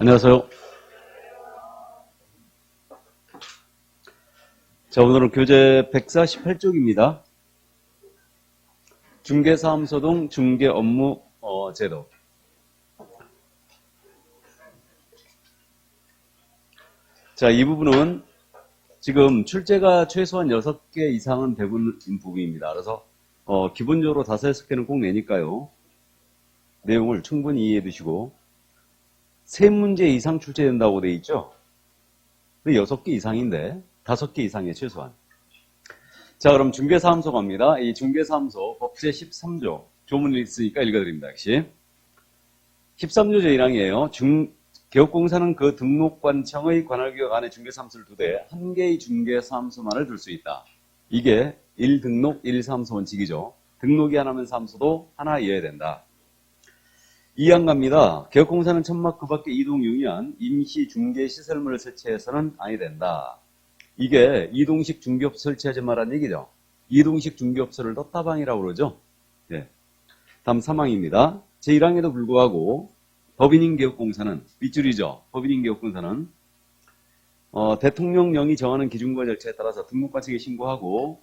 안녕하세요. 자, 오늘은 교재 148쪽입니다. 중개사무소 등 중개업무 제도. 자, 이 부분은 지금 출제가 최소한 6개 이상은 대부분인 부분입니다. 그래서 기본적으로 5, 6개는 꼭 내니까요. 내용을 충분히 이해해 두시고 3문제 이상 출제된다고 돼 있죠. 근데 6개 이상인데 5개 이상이에요, 최소한. 자, 그럼 중개사무소 갑니다. 이 중개사무소 법제 13조 조문이 있으니까 읽어드립니다. 역시 13조 제1항이에요. 개업공사는 그 등록관청의 관할기업 안에 중개사무소를 두되 한 개의 중개사무소만을 둘 수 있다. 이게 1등록 1사무소 원칙이죠. 등록이 하나면 사무소도 하나이어야 된다. 2항 갑니다. 개업공사는 천막 그 밖에 이동용이한 임시 중개시설물을 설치해서는 아니 된다. 이게 이동식 중개업소 설치하지 말라는 얘기죠. 이동식 중개업소를 떴다방이라고 그러죠. 네. 다음 3항입니다. 제1항에도 불구하고 법인인 개업공사는 밑줄이죠. 법인인 개업공사는 대통령령이 정하는 기준과 절차에 따라서 등록관청에 신고하고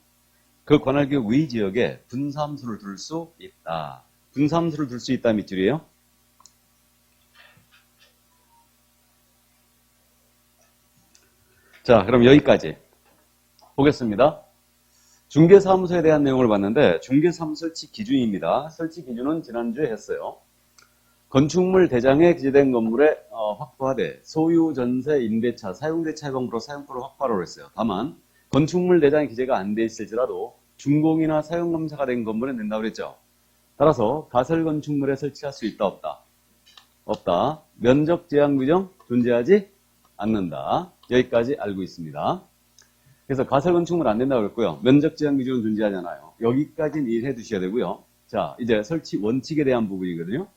그 관할기업 외 지역에 분사무소를 둘 수 있다. 분사무소를 둘 수 있다 밑줄이에요. 자, 그럼 여기까지 보겠습니다. 중개사무소에 대한 내용을 봤는데 중개사무소 설치 기준입니다. 설치 기준은 지난주에 했어요. 건축물 대장에 기재된 건물에 확보하되 소유, 전세, 임대차, 사용대차 해방으로 사용권을 확보하라고 했어요. 다만 건축물 대장에 기재가 안 돼 있을지라도 준공이나 사용검사가 된 건물에 낸다고 그랬죠. 따라서 가설 건축물에 설치할 수 있다 없다? 없다. 면적 제한 규정 존재하지 않는다. 여기까지 알고 있습니다. 그래서 가설 건축물 안 된다고 그랬고요. 면적 제한 규정은 존재하잖아요. 여기까지는 이해해 두셔야 되고요. 자, 이제 설치 원칙에 대한 부분이거든요.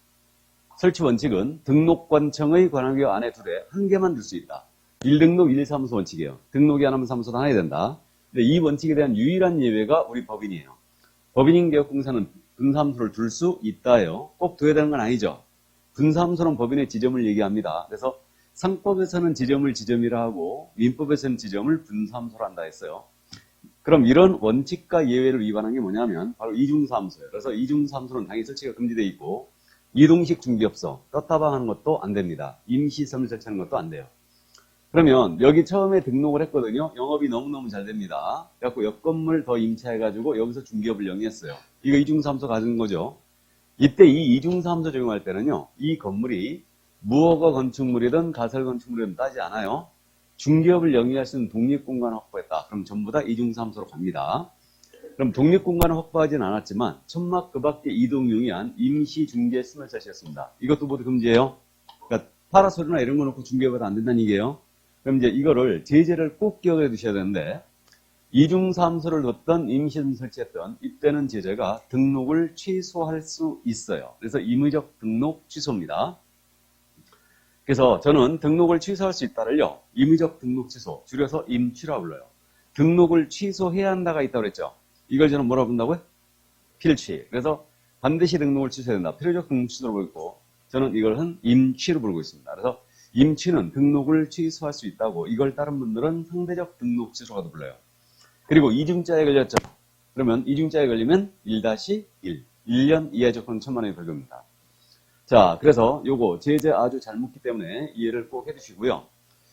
설치 원칙은 등록관청의 관할기업 안에 두되 한 개만 둘 수 있다. 1등록 1사무소 원칙이에요. 등록이 안 하면 사무소도 하나 해야 된다. 근데 이 원칙에 대한 유일한 예외가 우리 법인이에요. 법인인 개업공사는 분사무소를 둘 수 있다요. 꼭 둬야 되는 건 아니죠. 분사무소는 법인의 지점을 얘기합니다. 그래서 상법에서는 지점을 지점이라 하고 민법에서는 지점을 분사무소로 한다 했어요. 그럼 이런 원칙과 예외를 위반한 게 뭐냐면 바로 이중사무소예요. 그래서 이중사무소는 당연히 설치가 금지되어 있고 이동식 중개업소 떴다방 하는 것도 안 됩니다. 임시설물 설치하는 것도 안 돼요. 그러면 여기 처음에 등록을 했거든요. 영업이 너무너무 잘 됩니다. 그래갖고 옆 건물 더 임차해가지고 여기서 중개업을 영위했어요. 이거 이중사무소 가진 거죠. 이때 이 이중사무소 적용할 때는요. 이 건물이 무허가 건축물이든 가설 건축물이든 따지 않아요. 중개업을 영위할 수 있는 독립공간을 확보했다. 그럼 전부 다 이중사무소로 갑니다. 그럼 독립공간을 확보하진 않았지만 천막 그 밖에 이동용이한 임시중개시설을 설치했습니다. 이것도 모두 금지예요. 그러니까 파라솔이나 이런 거 놓고 중개업은 안 된다는 얘기예요. 그럼 이제 이거를 제재를 꼭 기억해 두셔야 되는데 이중사무소를 뒀던 임시중 설치했던 이때는 제재가 등록을 취소할 수 있어요. 그래서 임의적 등록 취소입니다. 그래서 저는 등록을 취소할 수 있다를요. 임의적 등록 취소, 줄여서 임취라고 불러요. 등록을 취소해야 한다가 있다고 그랬죠. 이걸 저는 뭐라고 부른다고요? 필취. 그래서 반드시 등록을 취소해야 된다. 필요적 등록 취소로 부르고 저는 이걸 임취로 부르고 있습니다. 그래서 임취는 등록을 취소할 수 있다고 이걸 다른 분들은 상대적 등록 취소라도 불러요. 그리고 이중자에 걸렸죠. 그러면 이중자에 걸리면 1-1. 1년 이하 적금 1,000만 원이 벌금입니다. 자, 그래서 요거 제재 아주 잘 묻기 때문에 이해를 꼭 해주시고요.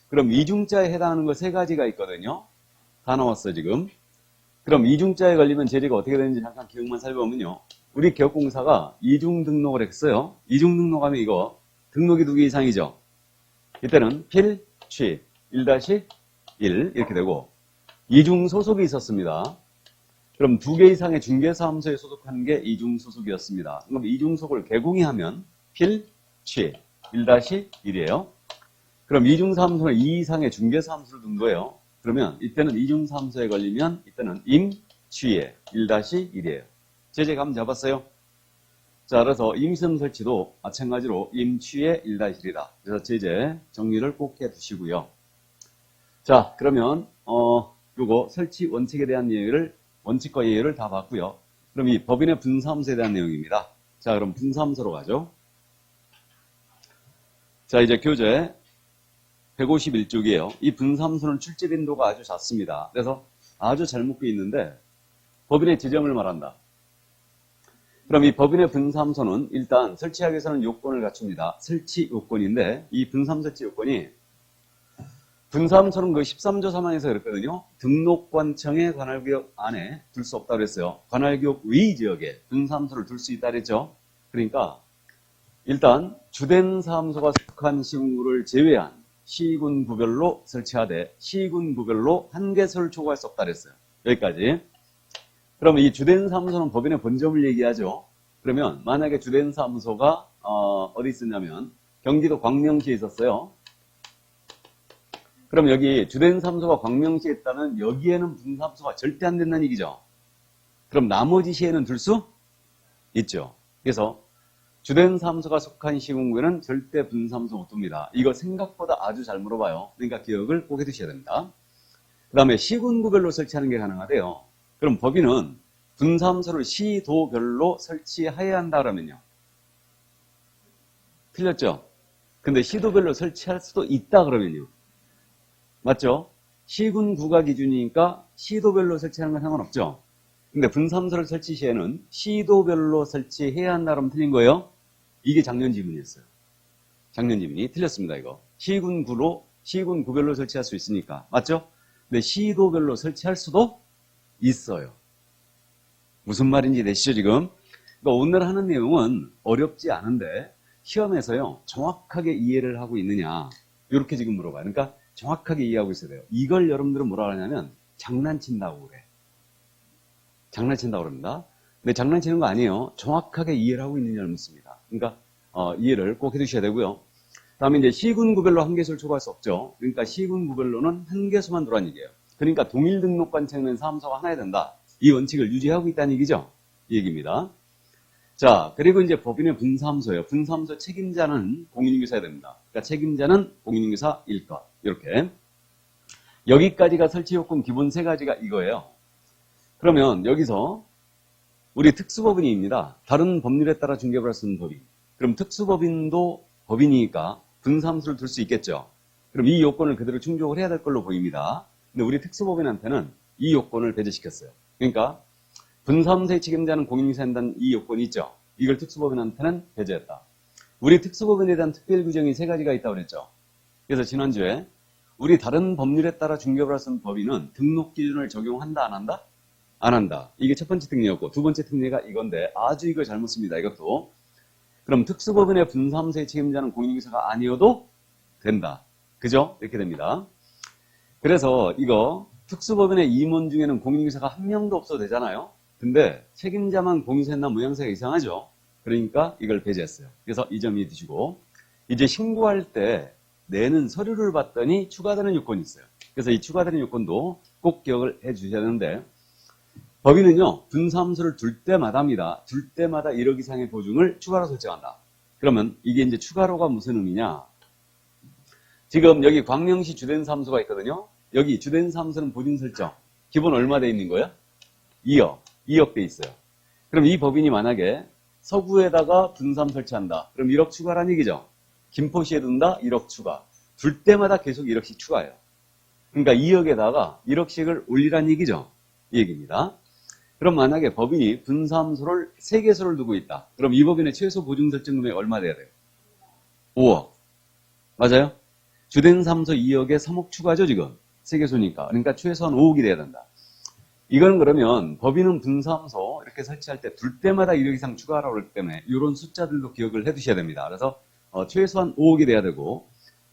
그럼 이중자에 해당하는 거 3가지가 있거든요. 다 나왔어 지금. 그럼 이중자에 걸리면 제재가 어떻게 되는지 잠깐 기억만 살펴보면요. 우리 개업공사가 이중 등록을 했어요. 이중 등록하면 이거 등록이 2개 이상이죠. 이때는 필취 1-1 이렇게 되고 이중 소속이 있었습니다. 그럼 2개 이상의 중개사무소에 소속한 게 이중 소속이었습니다. 그럼 이중 소속을 개공이하면 필취 1-1이에요. 그럼 이중사무소는 2 이상의 중개사무소를 둔 거예요. 그러면 이때는 이중사무소에 걸리면 이때는 임취에 1-1이에요. 제재 감 잡았어요? 자, 그래서 임시설물 설치도 마찬가지로 임취에 1-1이다. 그래서 제재 정리를 꼭 해두시고요. 자, 그러면 요거 설치 원칙에 대한 예외를 원칙과 예외를 다 봤고요. 그럼 이 법인의 분사무소에 대한 내용입니다. 자, 그럼 분사무소로 가죠. 자, 이제 교재 151쪽이에요. 이 분사함수는 출제 빈도가 아주 작습니다. 그래서 아주 잘 묶여 있는데 법인의 지점을 말한다. 그럼 이 법인의 분사함수는 일단 설치하기 위해서는 요건을 갖춥니다. 설치 요건인데 이 분사함 설치 요건이 분사함수는 그 13조 3항에서 그랬거든요. 등록관청의 관할구역 안에 둘 수 없다고 그랬어요. 관할구역 외 지역에 분사함수를 둘 수 있다 그랬죠. 그러니까 일단 주된 사함소가 속한 시군구를 제외한 시군구별로 설치하되 시군구별로 한 개소를 초과할 수 없다 그랬어요. 여기까지. 그럼 이 주된 사무소는 법인의 본점을 얘기하죠. 그러면 만약에 주된 사무소가 어디 있었냐면 경기도 광명시에 있었어요. 그럼 여기 주된 사무소가 광명시에 있다면 여기에는 분사무소가 절대 안 된다는 얘기죠. 그럼 나머지 시에는 둘 수 있죠. 그래서 주된 사무소가 속한 시군구에는 절대 분사무소 못 둡니다. 이거 생각보다 아주 잘 물어봐요. 그러니까 기억을 꼭 해두셔야 됩니다. 그 다음에 시군구별로 설치하는 게 가능하대요. 그럼 법인은 분사무소를 시도별로 설치해야 한다 그러면요. 틀렸죠? 근데 시도별로 설치할 수도 있다 그러면요. 맞죠? 시군구가 기준이니까 시도별로 설치하는 건 상관없죠. 근데 분사무소를 설치 시에는 시도별로 설치해야 한다 그러면 틀린 거예요. 이게 작년 지문이었어요. 작년 지문이 틀렸습니다. 이거 시군구별로 설치할 수 있으니까 맞죠? 근데 시도별로 설치할 수도 있어요. 무슨 말인지 되시죠 지금? 그러니까 오늘 하는 내용은 어렵지 않은데 시험에서요 정확하게 이해를 하고 있느냐 이렇게 지금 물어봐요. 그러니까 정확하게 이해하고 있어야 돼요. 이걸 여러분들은 뭐라 하냐면 장난친다고 그래. 장난친다고 그럽니다. 근데 장난치는 거 아니에요. 정확하게 이해를 하고 있느냐를 묻습니다. 그러니까 이해를 꼭 해두셔야 되고요. 다음에 이제 시군구별로 한 개소를 초과할 수 없죠. 그러니까 시군구별로는 한 개소만 두란 얘기예요. 그러니까 동일 등록관청은 사무소가 하나야 된다. 이 원칙을 유지하고 있다는 얘기죠. 이 얘기입니다. 자, 그리고 이제 법인의 분사함소예요. 분사함소 책임자는 공인인규사야 됩니다. 그러니까 책임자는 공인인규사일 것. 이렇게. 여기까지가 설치요건 기본 세 가지가 이거예요. 그러면 여기서 우리 특수법인입니다. 다른 법률에 따라 중개업을 할 수 있는 법인. 그럼 특수법인도 법인이니까 분사함수를 둘 수 있겠죠. 그럼 이 요건을 그대로 충족을 해야 될 걸로 보입니다. 근데 우리 특수법인한테는 이 요건을 배제시켰어요. 그러니까 분사함수의 책임자는 공인인규사한다는 이 요건이 있죠. 이걸 특수법인한테는 배제했다. 우리 특수법인에 대한 특별 규정이 세 가지가 있다고 그랬죠. 그래서 지난주에 우리 다른 법률에 따라 중개업을 할 수 있는 법인은 등록 기준을 적용한다 안 한다? 안 한다. 이게 첫 번째 특례였고 두 번째 특례가 이건데 아주 이거 잘못 씁니다. 이것도. 그럼 특수법인의 분사함수의 책임자는 공인인규사가 아니어도 된다. 그죠? 이렇게 됩니다. 그래서 이거 특수법인의 임원 중에는 공인인규사가 한 명도 없어도 되잖아요. 근데 책임자만 공인인규사나 모양새가 이상하죠. 그러니까 이걸 배제했어요. 그래서 이 점 이해드시고 이제 신고할 때 내는 서류를 봤더니 추가되는 요건이 있어요. 그래서 이 추가되는 요건도 꼭 기억을 해 주셔야 되는데 법인은요, 분사함수를 둘 때마다입니다. 둘 때마다 1억 이상의 보증을 추가로 설정한다. 그러면 이게 이제 추가로가 무슨 의미냐? 지금 여기 광명시 주된 사무소가 있거든요. 여기 주된 사무소는 보증 설정. 기본 얼마 돼 있는 거예요? 2억. 2억 돼 있어요. 그럼 이 법인이 만약에 서구에다가 분사함 설치한다. 그럼 1억 추가란 얘기죠. 김포시에 둔다? 1억 추가. 둘 때마다 계속 1억씩 추가해요. 그러니까 2억에다가 1억씩을 올리란 얘기죠. 이 얘기입니다. 그럼 만약에 법인이 분사함수를 3개소를 두고 있다. 그럼 이 법인의 최소 보증 설정 금액이 얼마 돼야 돼요? 5억. 맞아요? 주된 사무소 2억에 3억 추가죠, 지금. 3개소니까. 그러니까 최소한 5억이 돼야 된다. 이건 그러면 법인은 분사함소 이렇게 설치할 때 둘 때마다 1억 이상 추가하라고 그러기 때문에 이런 숫자들도 기억을 해 두셔야 됩니다. 그래서 최소한 5억이 돼야 되고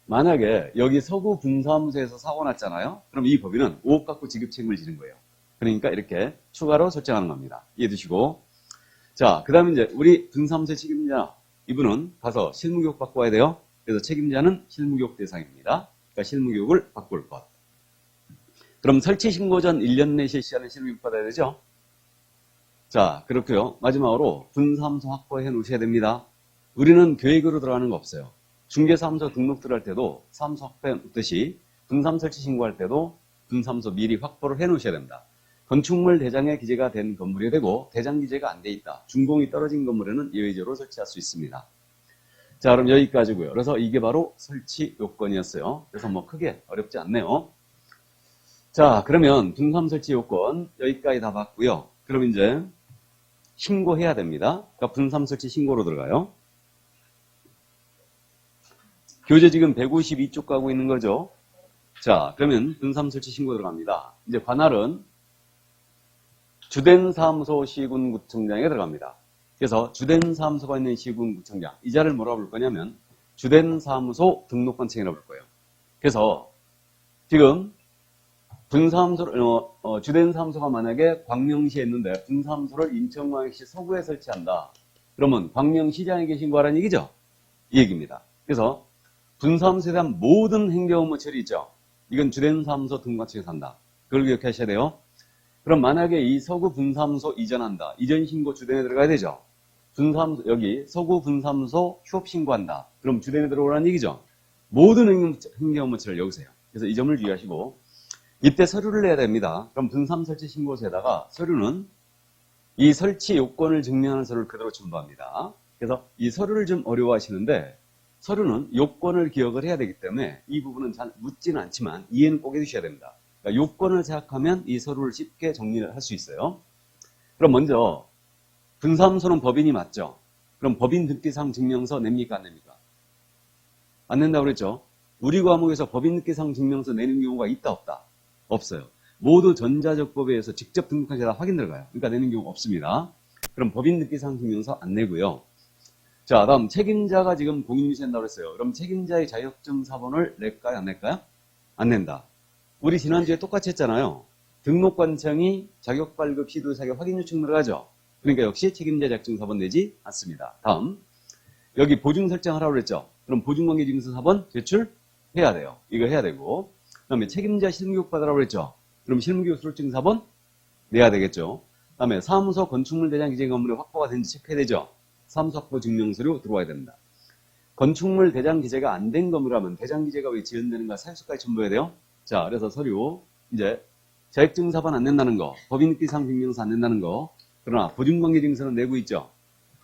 만약에 여기 서구 분사함소에서 사고 났잖아요. 그럼 이 법인은 5억 갖고 지급 책임을 지는 거예요. 그러니까 이렇게 추가로 설정하는 겁니다. 이해해 두시고. 자, 그 다음에 이제 우리 분사함수의 책임자, 이분은 가서 실무교육 받고 와야 돼요. 그래서 책임자는 실무교육 대상입니다. 그러니까 실무교육을 받고 올 것. 그럼 설치 신고 전 1년 내 실시하는 실무교육 받아야 되죠? 자, 그렇고요. 마지막으로 분사함수 확보해 놓으셔야 됩니다. 우리는 계획으로 들어가는 거 없어요. 중개사무소 등록 들어갈 때도 사무소 확보해 놓듯이 분사함 설치 신고할 때도 분사함수 미리 확보를 해 놓으셔야 됩니다. 건축물 대장에 기재가 된 건물이 되고 대장 기재가 안 돼 있다. 준공이 떨어진 건물에는 예외적으로 설치할 수 있습니다. 자, 그럼 여기까지고요. 그래서 이게 바로 설치 요건이었어요. 그래서 뭐 크게 어렵지 않네요. 자, 그러면 분삼 설치 요건 여기까지 다 봤고요. 그럼 이제 신고해야 됩니다. 그러니까 분삼 설치 신고로 들어가요. 교재 지금 152쪽 가고 있는 거죠. 자, 그러면 분삼 설치 신고 들어갑니다. 이제 관할은 주된 사무소 시군구청장에 들어갑니다. 그래서 주된 사무소가 있는 시군구청장, 이 자리를 뭐라고 부를 거냐면 주된 사무소 등록관청이라고 부를 거예요. 그래서 지금 분사무소, 주된 사무소가 만약에 광명시에 있는데 분사무소를 인천광역시 서구에 설치한다. 그러면 광명시장에 신고하라는 얘기죠. 이 얘기입니다. 그래서 분사무소에 대한 모든 행정 업무 처리 있죠. 이건 주된 사무소 등록관청에서 한다. 그걸 기억하셔야 돼요. 그럼 만약에 이 서구 분사무소 이전한다. 이전 신고 주된에 들어가야 되죠. 분사무소, 여기 서구 분사무소 휴업 신고한다. 그럼 주된에 들어오라는 얘기죠. 모든 행정 업무 처리를 여기서 해요. 그래서 이 점을 주의하시고 이때 서류를 내야 됩니다. 그럼 분삼 설치 신고서에다가 서류는 이 설치 요건을 증명하는 서류를 그대로 첨부합니다. 그래서 이 서류를 좀 어려워하시는데 서류는 요건을 기억을 해야 되기 때문에 이 부분은 잘 묻지는 않지만 이해는 꼭 해주셔야 됩니다. 그러니까 요건을 생각하면 이 서류를 쉽게 정리를 할 수 있어요. 그럼 먼저 분사무소는 법인이 맞죠? 그럼 법인 등기상 증명서 냅니까 안 냅니까? 안 낸다고 그랬죠? 우리 과목에서 법인 등기상 증명서 내는 경우가 있다 없다? 없어요. 모두 전자적법에 의해서 직접 등록한 게 다 확인 들어가요. 그러니까 내는 경우 없습니다. 그럼 법인 등기상 증명서 안 내고요. 자, 다음 책임자가 지금 공인유세 낸다고 했어요. 그럼 책임자의 자격증 사본을 낼까요? 안 낼까요? 안 낸다. 우리 지난주에 똑같이 했잖아요. 등록관청이 자격발급 시도 자격 확인 요청 들어가죠. 그러니까 역시 책임자 자격증 사본 내지 않습니다. 다음 여기 보증 설정하라고 그랬죠. 그럼 보증관계증서 사본 제출해야 돼요. 이거 해야 되고 그 다음에 책임자 실무교육 받으라고 그랬죠. 그럼 실무교육 수료증 사본 내야 되겠죠. 그 다음에 사무소 건축물 대장 기재 건물이 확보가 된지 체크해야 되죠. 사무소 확보 증명서류 들어와야 됩니다. 건축물 대장 기재가 안 된 건물이라면 대장 기재가 왜 지연되는가 사유서까지 첨부해야 돼요. 자, 그래서 서류 이제 자격증 사본 안 낸다는 거, 법인등기상 증명서 안 낸다는 거. 그러나 보증관계증서는 내고 있죠.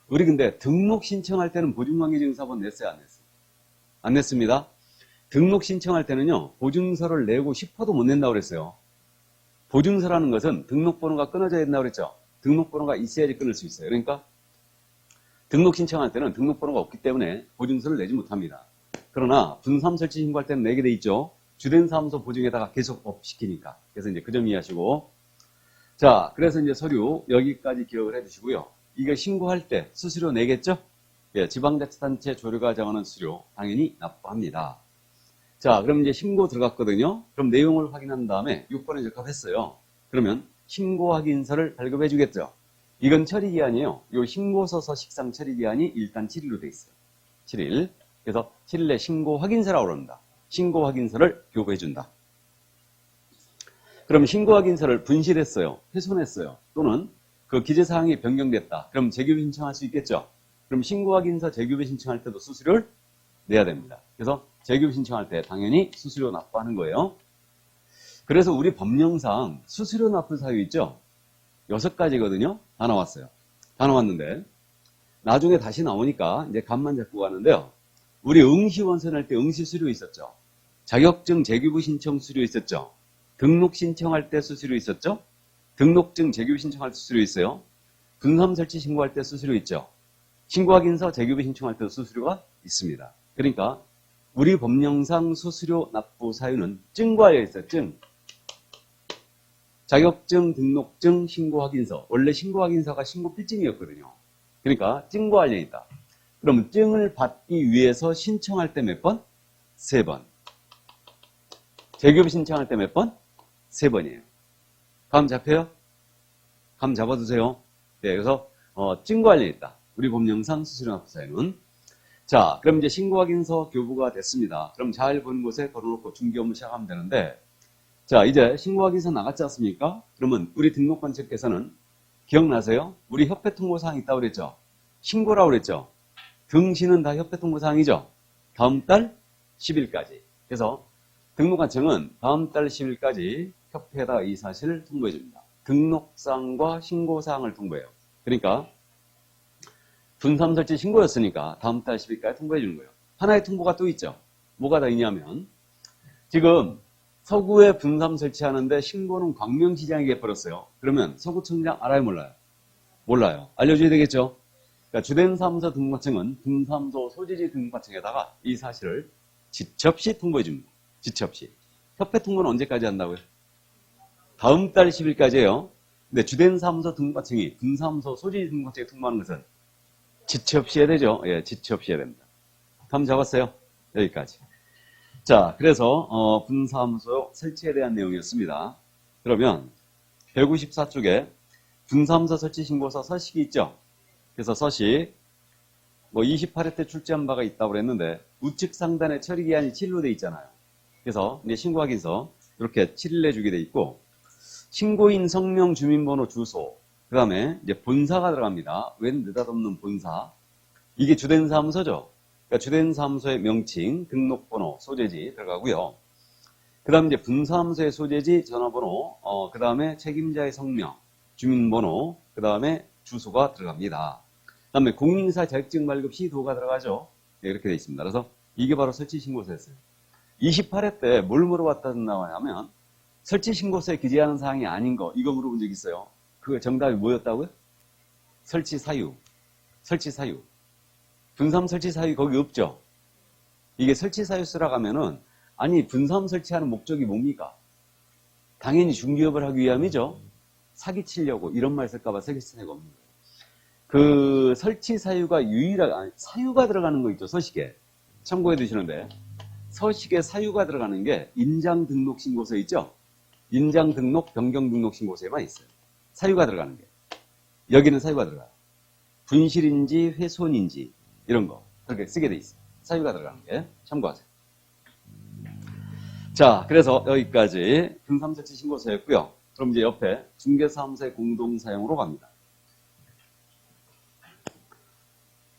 우리 근데 등록 신청할 때는 보증관계증서 사본 냈어요, 안 냈어요? 안 냈습니다. 등록 신청할 때는요, 보증서를 내고 싶어도 못 낸다고 그랬어요. 보증서라는 것은 등록번호가 끊어져야 된다고 그랬죠. 등록번호가 있어야지 끊을 수 있어요. 그러니까 등록 신청할 때는 등록번호가 없기 때문에 보증서를 내지 못합니다. 그러나 분삼 설치 신고할 때는 내게 돼 있죠. 주된 사무소 보증에다가 계속 업시키니까. 그래서 이제 그 점 이해하시고. 자, 그래서 이제 서류 여기까지 기억을 해 두시고요. 이거 신고할 때 수수료 내겠죠? 예, 지방자치단체 조례가 정하는 수수료 당연히 납부합니다. 자, 그럼 이제 신고 들어갔거든요. 그럼 내용을 확인한 다음에 6번에 적합했어요. 그러면 신고 확인서를 발급해 주겠죠. 이건 처리기한이에요. 이 신고서 서식상 처리기한이 일단 7일로 돼 있어요. 7일. 그래서 7일 내 신고 확인서라고 그럽니다. 신고 확인서를 교부해 준다. 그럼 신고 확인서를 분실했어요. 훼손했어요. 또는 그 기재사항이 변경됐다. 그럼 재교부 신청할 수 있겠죠. 그럼 신고 확인서 재교부 신청할 때도 수수료를 내야 됩니다. 그래서 재교부 신청할 때 당연히 수수료 납부하는 거예요. 그래서 우리 법령상 수수료 납부 사유 있죠? 6가지거든요. 다 나왔어요. 다 나왔는데 나중에 다시 나오니까 이제 감만 잡고 가는데요. 우리 응시원서 낼 때 응시수료 있었죠. 자격증 재교부 신청 수수료 있었죠. 등록 신청할 때 수수료 있었죠. 등록증 재교부 신청할 때 수수료 있어요. 분삼 설치 신고할 때 수수료 있죠. 신고 확인서 재교부 신청할 때도 수수료가 있습니다. 그러니까 우리 법령상 수수료 납부 사유는 증과 알려 있어요. 증. 자격증, 등록증, 신고 확인서. 원래 신고 확인서가 신고 필증이었거든요. 그러니까 증과 알려 있다. 그럼 증을 받기 위해서 신청할 때 몇 번? 3번. 재교부 신청할 때 몇 번? 3번이에요. 감 잡혀요? 감 잡아두세요. 네, 그래서 증과 알려 있다. 우리 법령상 수수료 납부 사유는. 자, 그럼 이제 신고 확인서 교부가 됐습니다. 그럼 잘 보는 곳에 걸어놓고 중개 업무 시작하면 되는데, 자, 이제 신고 확인서 나갔지 않습니까? 그러면 우리 등록관청께서는 기억나세요? 우리 협회 통보사항 있다고 그랬죠? 신고라고 그랬죠? 등신은 다 협회 통보사항이죠? 다음 달 10일까지. 그래서 등록관청은 다음 달 10일까지 협회에다 이 사실을 통보해 줍니다. 등록사항과 신고사항을 통보해요. 그러니까 분삼 설치 신고였으니까 다음 달 10일까지 통보해 주는 거예요. 하나의 통보가 또 있죠. 뭐가 다 있냐면 지금 서구에 분삼 설치하는데 신고는 광명시장에게 해버렸어요. 그러면 서구청장 알아요, 몰라요? 몰라요. 알려줘야 되겠죠. 그러니까 주된 사무소 등록증은 분삼소 소재지 등록증에다가 이 사실을 지첩시 통보해 줍니다. 지첩시. 협회 통보는 언제까지 한다고요? 다음 달 10일까지예요. 근데 주된 사무소 등록증이 분삼소 소재지 등록증에 통보하는 것은 지첩시 해야 되죠. 예, 지첩시 해야 됩니다. 감 잡았어요? 여기까지. 자, 그래서 분사무소 설치에 대한 내용이었습니다. 그러면 194쪽에 분사무소 설치 신고서 서식이 있죠. 그래서 서식 28회 때 출제한 바가 있다고 그랬는데 우측 상단에 처리 기한이 7일로 돼 있잖아요. 그래서 이제 신고하기서 이렇게 7일 내주게 돼 있고 신고인 성명, 주민번호, 주소, 그 다음에 이제 본사가 들어갑니다. 웬 느닷없는 본사. 이게 주된 사무소죠. 그러니까 주된 사무소의 명칭, 등록번호, 소재지 들어가고요. 그 다음에 이제 분사무소의 소재지, 전화번호, 그 다음에 책임자의 성명, 주민번호, 그 다음에 주소가 들어갑니다. 그 다음에 공인인사 자격증 발급 시도가 들어가죠. 네, 이렇게 되어 있습니다. 그래서 이게 바로 설치 신고서였어요. 28회 때 뭘 물어봤다는 나와냐면 설치 신고서에 기재하는 사항이 아닌 거 이거 물어본 적 있어요. 그 정답이 뭐였다고요? 설치 사유. 설치 사유. 분삼 설치 사유 거기 없죠. 이게 설치 사유 쓰라고 하면은 아니 분삼 설치하는 목적이 뭡니까? 당연히 중개업을 하기 위함이죠. 사기치려고 이런 말 쓸까봐 사기칠 사유가 없는 거예요. 그 설치 사유가 사유가 들어가는 거 있죠. 서식에. 참고해 두시는데 서식에 사유가 들어가는 게 인장 등록 신고서 있죠. 인장 등록 변경 등록 신고서에만 있어요. 사유가 들어가는 게. 여기는 사유가 들어가요. 분실인지 훼손인지 이런 거 그렇게 쓰게 돼 있어요. 사유가 들어가는 게 참고하세요. 자, 그래서 여기까지 분삼 설치 신고서였고요. 그럼 이제 옆에 중개사무소의 공동사용으로 갑니다.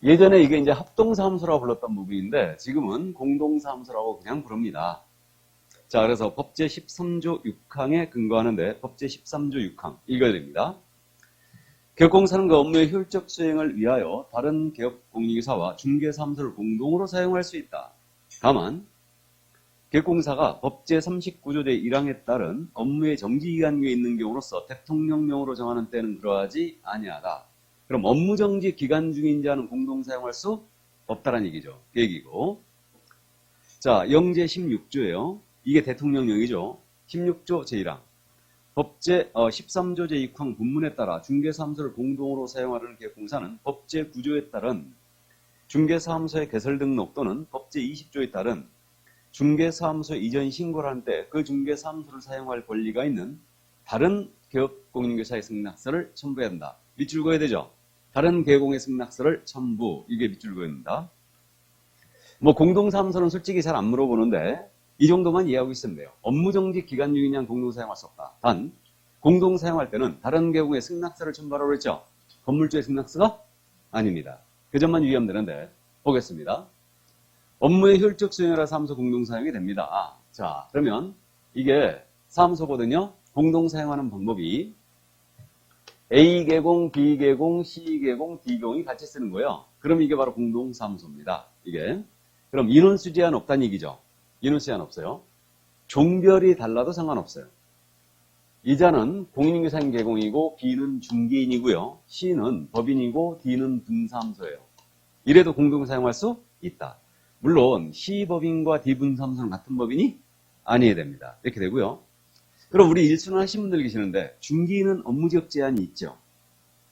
예전에 이게 이제 합동사무소라고 불렀던 부분인데 지금은 공동사무소라고 그냥 부릅니다. 자, 그래서 법제 13조 6항에 근거하는데 법제 13조 6항 읽어야 됩니다. 개업공사는 그 업무의 효율적 수행을 위하여 다른 개업공인회사와 중개사무소를 공동으로 사용할 수 있다. 다만 개업공사가 법제 39조 제1항에 따른 업무의 정지기간에 있는 경우로서 대통령령으로 정하는 때는 그러하지 아니하다. 그럼 업무정지 기간 중인 자는 공동사용할 수 없다는 얘기죠. 그 얘기고. 자, 영제 16조예요. 이게 대통령령이죠. 16조 제1항. 법제 13조 제2항 본문에 따라 중개사무소를 공동으로 사용하려는 개업공사는 법제 9조에 따른 중개사무소의 개설 등록 또는 법제 20조에 따른 중개사무소 이전 신고를 할 때 그 중개사무소를 사용할 권리가 있는 다른 개업공인회사의 승낙서를 첨부해야 한다. 밑줄 그어야 되죠. 다른 개공의 승낙서를 첨부. 이게 밑줄 그어입니다. 뭐 공동사무소는 솔직히 잘 안 물어보는데 이 정도만 이해하고 있으면 돼요. 업무정지 기간 중이냐 공동사용할 수 없다. 단 공동사용할 때는 다른 개공의 승낙서를 첨부하라고 그랬죠. 건물주의 승낙서가 아닙니다. 그 점만 유의하면 되는데 보겠습니다. 업무의 효율적 수행이라 사무소 공동사용이 됩니다. 자, 그러면 이게 사무소거든요. 공동사용하는 방법이 A 개공, B 개공, C 개공, D 개공이 같이 쓰는 거예요. 그럼 이게 바로 공동사무소입니다. 이게. 그럼 인원수 제한 없다는 얘기죠. 인원수 제한 없어요. 종별이 달라도 상관없어요. 이자는 공인인계사인 개공이고 B는 중개인이고요. C는 법인이고 D는 분사무소예요. 이래도 공동사용할 수 있다. 물론 C 법인과 D 분사무소는 같은 법인이 아니어야 됩니다. 이렇게 되고요. 그럼 우리 일순환 하신 분들 계시는데 중개인은 업무지역 제한이 있죠.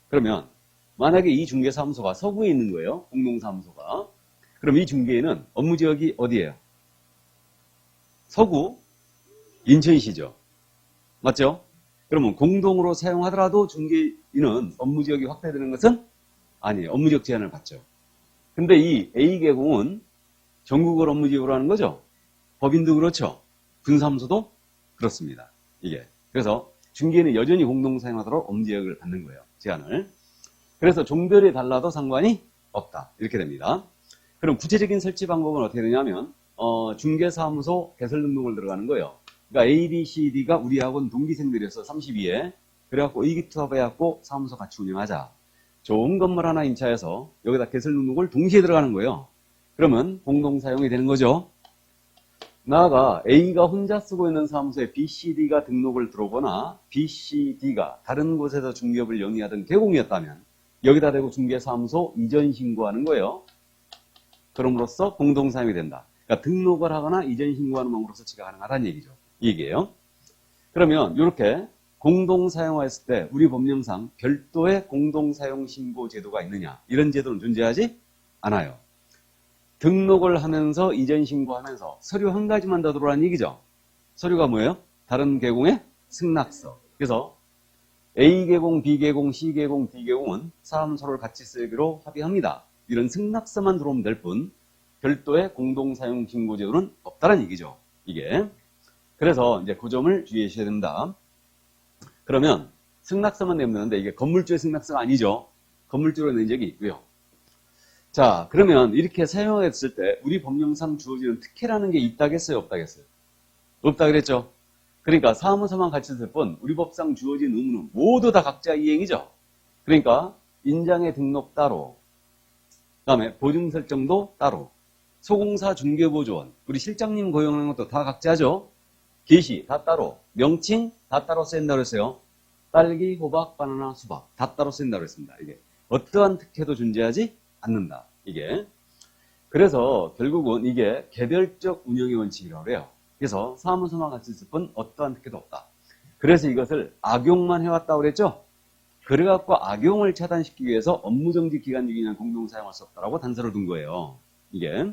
그러면 만약에 이 중개사무소가 서구에 있는 거예요. 공동사무소가. 그럼 이 중개인은 업무지역이 어디예요? 서구, 인천시죠. 맞죠? 그러면 공동으로 사용하더라도 중개인은 업무지역이 확대되는 것은 아니에요. 업무지역 제한을 받죠. 근데 이 A개공은 전국을 업무지역으로 하는 거죠. 법인도 그렇죠. 분사무소도 그렇습니다. 이게. 그래서 중개인은 여전히 공동사용하도록 업무지역을 받는 거예요. 제한을. 그래서 종별이 달라도 상관이 없다. 이렇게 됩니다. 그럼 구체적인 설치 방법은 어떻게 되냐면 중개사무소 개설 등록을 들어가는 거예요. 그러니까 A, B, C, D가 우리하고는 동기생들이었어. 32에. 그래갖고 의기투합해갖고 사무소 같이 운영하자. 좋은 건물 하나 임차해서 여기다 개설 등록을 동시에 들어가는 거예요. 그러면 공동사용이 되는 거죠. 나아가 A가 혼자 쓰고 있는 사무소에 BCD가 등록을 들어오거나 BCD가 다른 곳에서 중개업을 영위하던 개공이었다면 여기다 대고 중개사무소 이전 신고하는 거예요. 그럼으로써 공동사용이 된다. 그러니까 등록을 하거나 이전 신고하는 방법으로 설치가 가능하다는 얘기죠. 이 얘기예요. 그러면 이렇게 공동사용화했을 때 우리 법령상 별도의 공동사용 신고 제도가 있느냐? 이런 제도는 존재하지 않아요. 등록을 하면서 이전 신고하면서 서류 한 가지만 더 들어오라는 얘기죠. 서류가 뭐예요? 다른 계공의 승낙서. 그래서 A 계공, B 계공, C 계공, D 계공은 사무소를 같이 쓰기로 합의합니다. 이런 승낙서만 들어오면 될 뿐 별도의 공동사용 신고 제도는 없다는 얘기죠. 이게. 그래서 이제 그 점을 주의하셔야 된다. 그러면 승낙서만 내면 되는데 이게 건물주의 승낙서가 아니죠. 건물주로 낸 적이 있고요. 자, 그러면 이렇게 사용했을 때 우리 법령상 주어지는 특혜라는 게 있다겠어요? 없다겠어요? 없다 그랬죠? 그러니까 사무소만 같이 쓸 뿐 우리 법상 주어진 의무는 모두 다 각자 이행이죠. 그러니까 인장의 등록 따로, 그 다음에 보증 설정도 따로, 소공사 중개보조원, 우리 실장님 고용하는 것도 다 각자죠. 게시 다 따로, 명칭 다 따로 쓰인다고 그랬어요. 딸기, 호박, 바나나, 수박 다 따로 쓰인다고 그랬습니다. 이게 어떠한 특혜도 존재하지 않는다. 이게. 그래서 결국은 이게 개별적 운영의 원칙이라고 해요. 그래서 사무소만 같이 있을 뿐 어떠한 특혜도 없다. 그래서 이것을 악용만 해왔다고 그랬죠. 그래갖고 악용을 차단시키기 위해서 업무정지 기간 중이냐 공동사용할 수 없다라고 단서를 둔 거예요. 이게.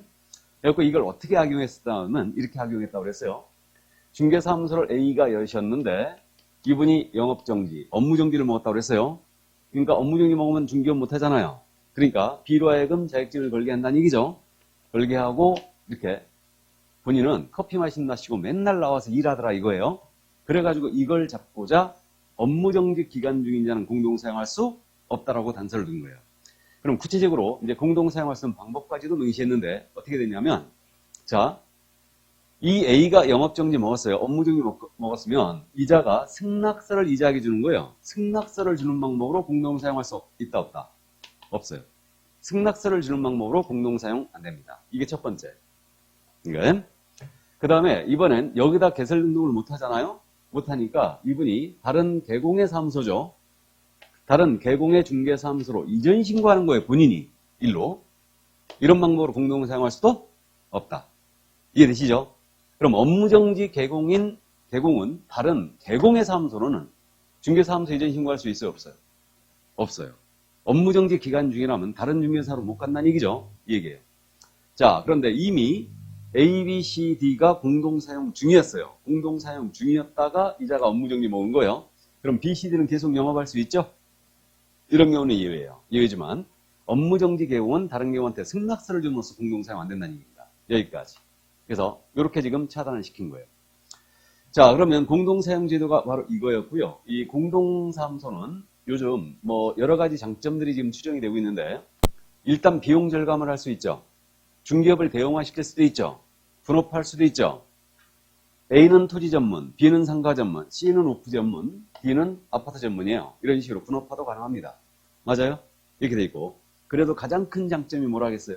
그래갖고 이걸 어떻게 악용했었다면 이렇게 악용했다고 그랬어요. 중개사무소를 A가 여셨는데 이분이 영업정지, 업무정지를 먹었다고 그랬어요. 그러니까 업무정지 먹으면 중개업 못하잖아요. 그러니까 B로 하여금 자격증을 걸게 한다는 얘기죠. 걸게 하고 이렇게 본인은 커피 마시고 맨날 나와서 일하더라 이거예요. 그래가지고 이걸 잡고자 업무정지 기간 중인 자는 공동사용할 수 없다라고 단서를 둔 거예요. 그럼 구체적으로 이제 공동사용할 수 있는 방법까지도 명시했는데 어떻게 됐냐면, 자, 이 A가 영업정지 먹었어요. 업무정지 먹었으면 이자가 승낙서를 이자에게 주는 거예요. 승낙서를 주는 방법으로 공동사용할 수 있다 없다? 없어요. 승낙서를 주는 방법으로 공동사용 안 됩니다. 이게 첫 번째. 그 다음에 이번엔 여기다 개설 등록을 못 하잖아요. 못 하니까 이분이 다른 개공의 사무소죠. 다른 개공의 중개사무소로 이전 신고하는 거예요. 본인이 일로. 이런 방법으로 공동사용할 수도 없다. 이해되시죠? 그럼 업무정지 개공은 다른 개공의 사무소로는 중개사무소 이전 신고할 수 있어요? 없어요? 없어요. 업무정지 기간 중이라면 다른 중개사로 못 간다는 얘기죠. 이 얘기예요. 자, 그런데 이미 A, B, C, D가 공동사용 중이었어요. 공동사용 중이었다가 이자가 업무정지 먹은 거예요. 그럼 B, C, D는 계속 영업할 수 있죠? 이런 경우는 예외예요. 예외지만 업무정지 개공은 다른 개공한테 승낙서를 줌으로써 공동사용 안 된다는 얘기입니다. 여기까지. 그래서 이렇게 지금 차단을 시킨 거예요. 자, 그러면 공동사용 제도가 바로 이거였고요. 이 공동사무소는 요즘 뭐 여러 가지 장점들이 지금 추정이 되고 있는데, 일단 비용 절감을 할 수 있죠. 중개업을 대형화시킬 수도 있죠. 분업할 수도 있죠. A는 토지 전문, B는 상가 전문, C는 오프 전문, D는 아파트 전문이에요. 이런 식으로 분업화도 가능합니다. 맞아요? 이렇게 돼 있고. 그래도 가장 큰 장점이 뭐라겠어요?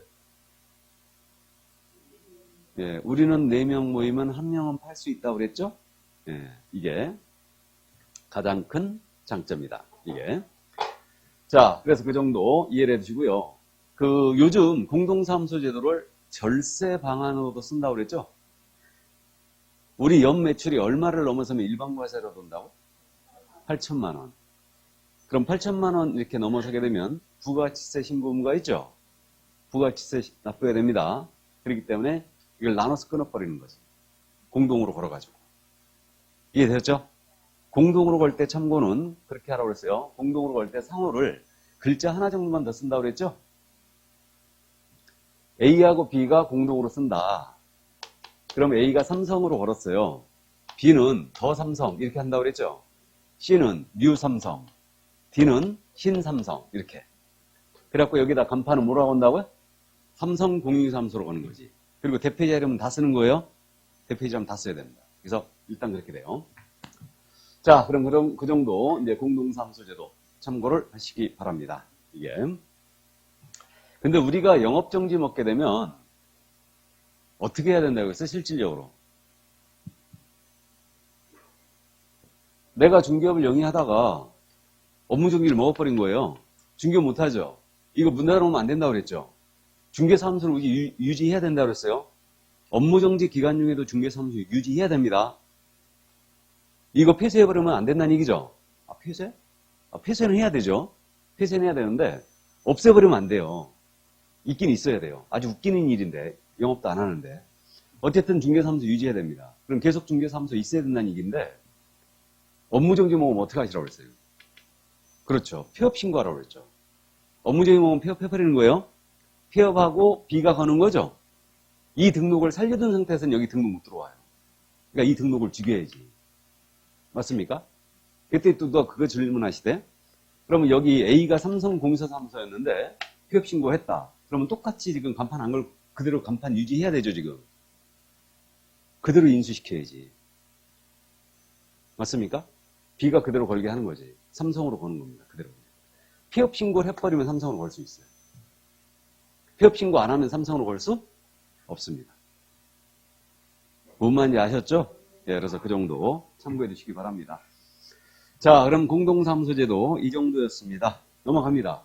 예, 우리는 4명 모이면 1명은 팔 수 있다고 그랬죠? 예, 이게 가장 큰 장점이다. 이게. 자, 그래서 그 정도 이해를 해주시고요. 요즘 공동사무소 제도를 절세 방안으로도 쓴다고 그랬죠? 우리 연 매출이 얼마를 넘어서면 일반 과세로 돈다고? 8천만 원. 그럼 8천만 원 이렇게 넘어서게 되면 부가치세 신고 의무가 있죠? 부가치세 납부해야 됩니다. 그렇기 때문에 이걸 나눠서 끊어버리는 거지. 공동으로 걸어가지고. 이해되셨죠? 공동으로 걸 때 참고는 그렇게 하라고 그랬어요. 공동으로 걸 때 상호를 글자 하나 정도만 더 쓴다고 그랬죠? A하고 B가 공동으로 쓴다. 그럼 A가 삼성으로 걸었어요. B는 더 삼성 이렇게 한다고 그랬죠? C는 뉴 삼성, D는 신 삼성 이렇게. 그래갖고 여기다 간판은 뭐라고 한다고요? 삼성 공유사무소로 거는 거지. 그리고 대표이자 이름은 다 쓰는 거예요. 대표이자 이름 다 써야 됩니다. 그래서 일단 그렇게 돼요. 자, 그럼 그 정도 이제 공동사무소 제도 참고를 하시기 바랍니다. 이게. 근데 우리가 영업정지 먹게 되면 어떻게 해야 된다고 했어요? 실질적으로. 내가 중개업을 영위하다가 업무정지를 먹어버린 거예요. 중개업 못하죠. 이거 문 닫아놓으면 안 된다고 그랬죠. 중개사무소를 유지해야 된다고 그랬어요. 업무정지 기간 중에도 중개사무소 유지해야 됩니다. 이거 폐쇄해버리면 안 된다는 얘기죠. 폐쇄? 폐쇄는 해야 되죠. 폐쇄는 해야 되는데 없애버리면 안 돼요. 있긴 있어야 돼요. 아주 웃기는 일인데 영업도 안 하는데 어쨌든 중개사무소 유지해야 됩니다. 그럼 계속 중개사무소 있어야 된다는 얘기인데 업무정지 먹으면 어떻게 하시라고 그랬어요? 그렇죠. 폐업 신고하라고 그랬죠. 업무정지 먹으면 폐업해버리는 거예요. 폐업하고 비가 거는 거죠. 이 등록을 살려둔 상태에서는 여기 등록 못 들어와요. 그러니까 이 등록을 죽여야지. 맞습니까? 그때 또 그거 질문하시대. 그러면 여기 A가 삼성공사 사무소였는데 폐업 신고했다. 그러면 똑같이 지금 간판 안 걸고 그대로 간판 유지해야 되죠, 지금. 그대로 인수시켜야지. 맞습니까? B가 그대로 걸게 하는 거지. 삼성으로 거는 겁니다. 그대로. 폐업 신고를 해버리면 삼성으로 걸 수 있어요. 폐업 신고 안 하면 삼성으로 걸 수 없습니다. 뭔 말인지 아셨죠? 예, 그래서 그 정도 참고해 주시기 바랍니다. 자, 그럼 공동사무소제도 이 정도였습니다. 넘어갑니다.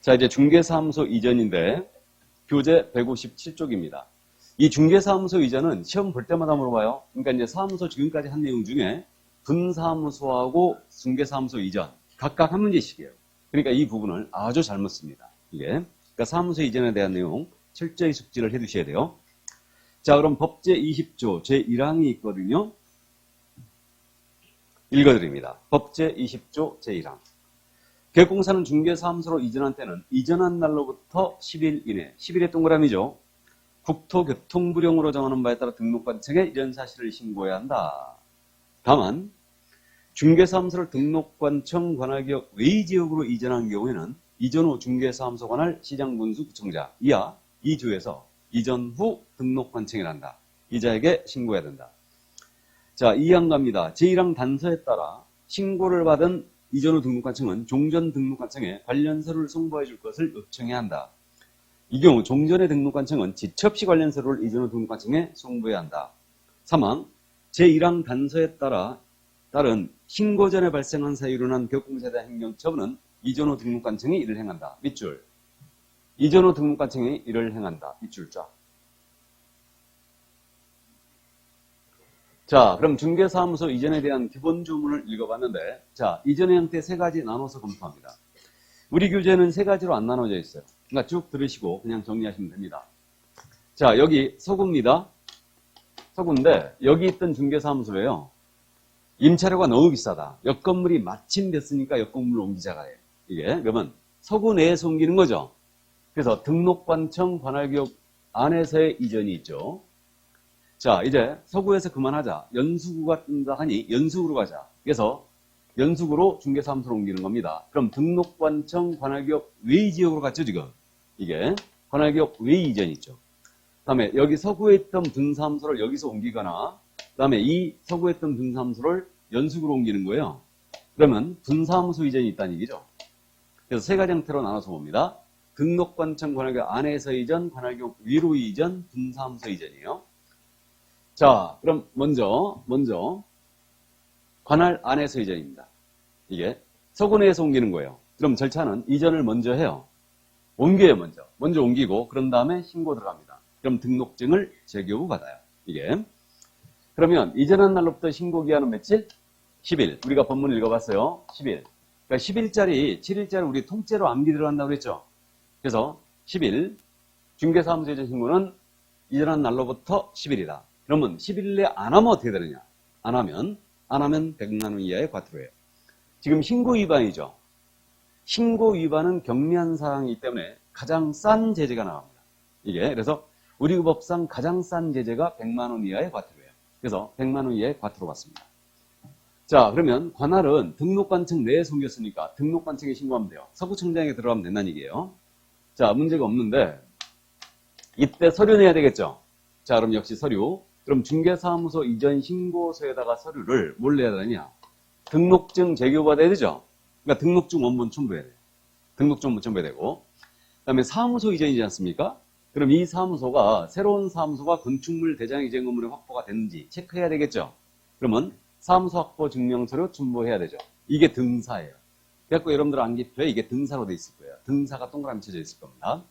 자, 이제 중개사무소 이전인데 교재 157쪽입니다. 이 중개사무소 이전은 시험 볼 때마다 물어봐요. 그러니까 이제 사무소 지금까지 한 내용 중에 분사무소하고 중개사무소 이전 각각 한 문제씩이에요. 그러니까 이 부분을 아주 잘 묻습니다. 이게. 그러니까 사무소 이전에 대한 내용 철저히 숙지를 해 두셔야 돼요. 자, 그럼 법제 20조 제1항이 있거든요. 읽어드립니다. 법제 20조 제1항. 계획공사는 중개사무소로 이전한 때는 이전한 날로부터 10일 이내, 10일의 동그라미죠. 국토교통부령으로 정하는 바에 따라 등록관청에 이런 사실을 신고해야 한다. 다만 중개사무소를 등록관청 관할기업 외지역으로 이전한 경우에는 이전 후 중개사무소 관할 시장군수 구청자 이하 이 조에서 이전 후 등록관청이란다. 이자에게 신고해야 된다. 자, 2항 갑니다. 제1항 단서에 따라 신고를 받은 이전 후 등록관청은 종전 등록관청에 관련 서류를 송부해 줄 것을 요청해야 한다. 이 경우 종전의 등록관청은 지체 없이 관련 서류를 이전 후 등록관청에 송부해야 한다. 3항 제1항 단서에 따른 신고 전에 발생한 사유로 일어난 교육공사에 대한 행정처분은 이전 후 등록관청이 이를 행한다. 밑줄. 이전 후 등록관청이 이를 행한다. 밑줄 쫙. 자, 그럼 중개사무소 이전에 대한 기본 조문을 읽어봤는데, 자, 이전의 형태 세 가지 나눠서 검토합니다. 우리 교재는 세 가지로 안 나눠져 있어요. 그러니까 쭉 들으시고 그냥 정리하시면 됩니다. 자, 여기 서구입니다. 서구인데 여기 있던 중개사무소예요. 임차료가 너무 비싸다. 옆 건물이 마침 됐으니까 옆 건물로 옮기자가 해요. 이게 그러면 서구 내에서 옮기는 거죠. 그래서 등록관청 관할기업 안에서의 이전이 있죠. 자, 이제 서구에서 그만하자. 연수구가 뜬다 하니 연수구로 가자. 그래서 연수구로 중개사무소로 옮기는 겁니다. 그럼 등록관청 관할기업 외 지역으로 갔죠, 지금. 이게 관할기업 외 이전이 있죠. 다음에 여기 서구에 있던 분사무소를 여기서 옮기거나 그다음에 이 서구에 있던 분사무소를 연수구로 옮기는 거예요. 그러면 분사무소 이전이 있다는 얘기죠. 그래서 세 가지 형태로 나눠서 봅니다. 등록관청 관할기업 안에서 이전, 관할기업 위로 이전, 분사무소 이전이에요. 자, 그럼 먼저 관할 안에서 이전입니다. 이게 서구 내에서 옮기는 거예요. 그럼 절차는 이전을 먼저 해요. 옮겨요, 먼저 옮기고 그런 다음에 신고 들어갑니다. 그럼 등록증을 재교부 받아요. 이게. 그러면 이전한 날로부터 신고 기한은 며칠? 10일. 우리가 본문 읽어봤어요. 10일. 그러니까 10일짜리, 7일짜리 우리 통째로 암기 들어간다고 그랬죠. 그래서 10일. 중개사무소 이전 신고는 이전한 날로부터 10일이다. 그러면 10일 내에 안 하면 어떻게 되느냐? 안 하면 100만 원 이하의 과태료예요. 지금 신고 위반이죠. 신고 위반은 경미한 사항이기 때문에 가장 싼 제재가 나옵니다. 이게 그래서 우리 법상 가장 싼 제재가 100만 원 이하의 과태료예요. 그래서 100만 원 이하의 과태료 받습니다. 자, 그러면 관할은 등록관청 내에 숨겼으니까 등록관청에 신고하면 돼요. 서구청장에 들어가면 된다는 얘기예요. 자, 문제가 없는데 이때 서류 내야 되겠죠. 자, 그럼 역시 서류. 그럼 중개사무소 이전 신고서에다가 서류를 뭘 내야 되느냐? 등록증 재교받아야 되죠. 그러니까 등록증 원본 첨부해야 돼요. 등록증 원본 첨부해야 되고, 그다음에 사무소 이전이지 않습니까? 그럼 이 사무소가 새로운 사무소가 건축물 대장 이전 건물이 확보가 됐는지 체크해야 되겠죠. 그러면 사무소 확보 증명서류 첨부해야 되죠. 이게 등사예요. 그래갖고 여러분들 암기표에 이게 등사로 돼 있을 거예요. 등사가 동그라미 쳐져 있을 겁니다.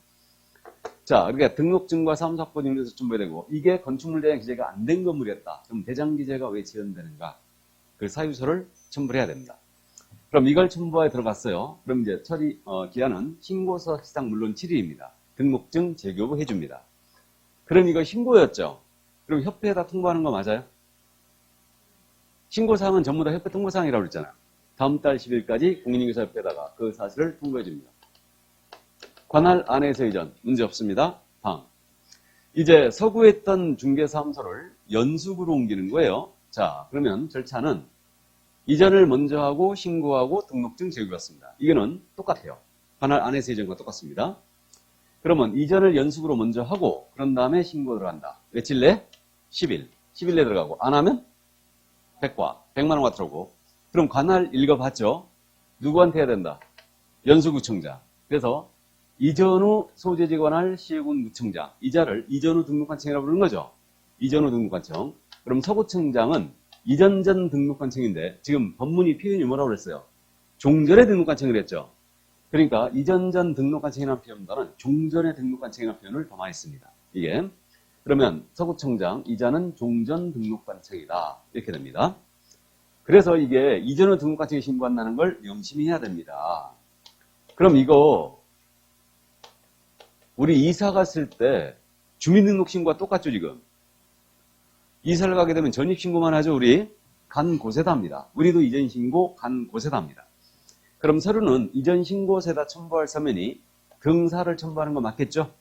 자, 그러니까 등록증과 사무소 확보 증명서 첨부해야 되고, 이게 건축물 대장 기재가 안 된 건물이었다. 그럼 대장 기재가 왜 지연되는가? 그 사유서를 첨부를 해야 됩니다. 그럼 이걸 첨부하에 들어갔어요. 그럼 이제 처리 기한은 신고서 시상 물론 7일입니다. 등록증 재교부 해줍니다. 그럼 이거 신고였죠. 그럼 협회에다 통보하는 거 맞아요? 신고사항은 전부 다 협회 통보사항이라고 그랬잖아요. 다음 달 10일까지 공인인증서협회에다가 그 사실을 통보해 줍니다. 관할 안에서 이전 문제 없습니다. 다음. 이제 서구했던 중개사무소를 연수구로 옮기는 거예요. 자, 그러면 절차는 이전을 먼저 하고 신고하고 등록증 제공받습니다. 이거는 똑같아요. 관할 안에서 이전과 똑같습니다. 그러면 이전을 연수구로 먼저 하고 그런 다음에 신고 들어간다. 며칠 내? 10일. 10일 내 들어가고 안 하면 100만 원가 들어오고. 그럼 관할 읽어봤죠? 누구한테 해야 된다? 연수구청장. 그래서 이전 후 소재지 관할 시군구청장. 이자를 이전 후 등록관청이라고 부르는 거죠. 이전 후 등록관청. 그럼 서구청장은 이전 전 등록관청인데 지금 법문이 표현이 뭐라고 그랬어요? 종전의 등록관청을 했죠. 그러니까 이전 전 등록관청이라는 표현보다는 종전의 등록관청이라는 표현을 더 많이 씁니다. 이게. 그러면 서구청장 이자는 종전 등록관청이다. 이렇게 됩니다. 그래서 이게 이전 후 등록관청에 신고한다는 걸 명심히 해야 됩니다. 그럼 이거 우리 이사 갔을 때 주민등록신고와 똑같죠 지금. 이사를 가게 되면 전입신고만 하죠 우리. 간 곳에다 합니다. 우리도 이전신고 간 곳에다 합니다. 그럼 서류는 이전신고서에다 첨부할 서면이 등사를 첨부하는 거 맞겠죠?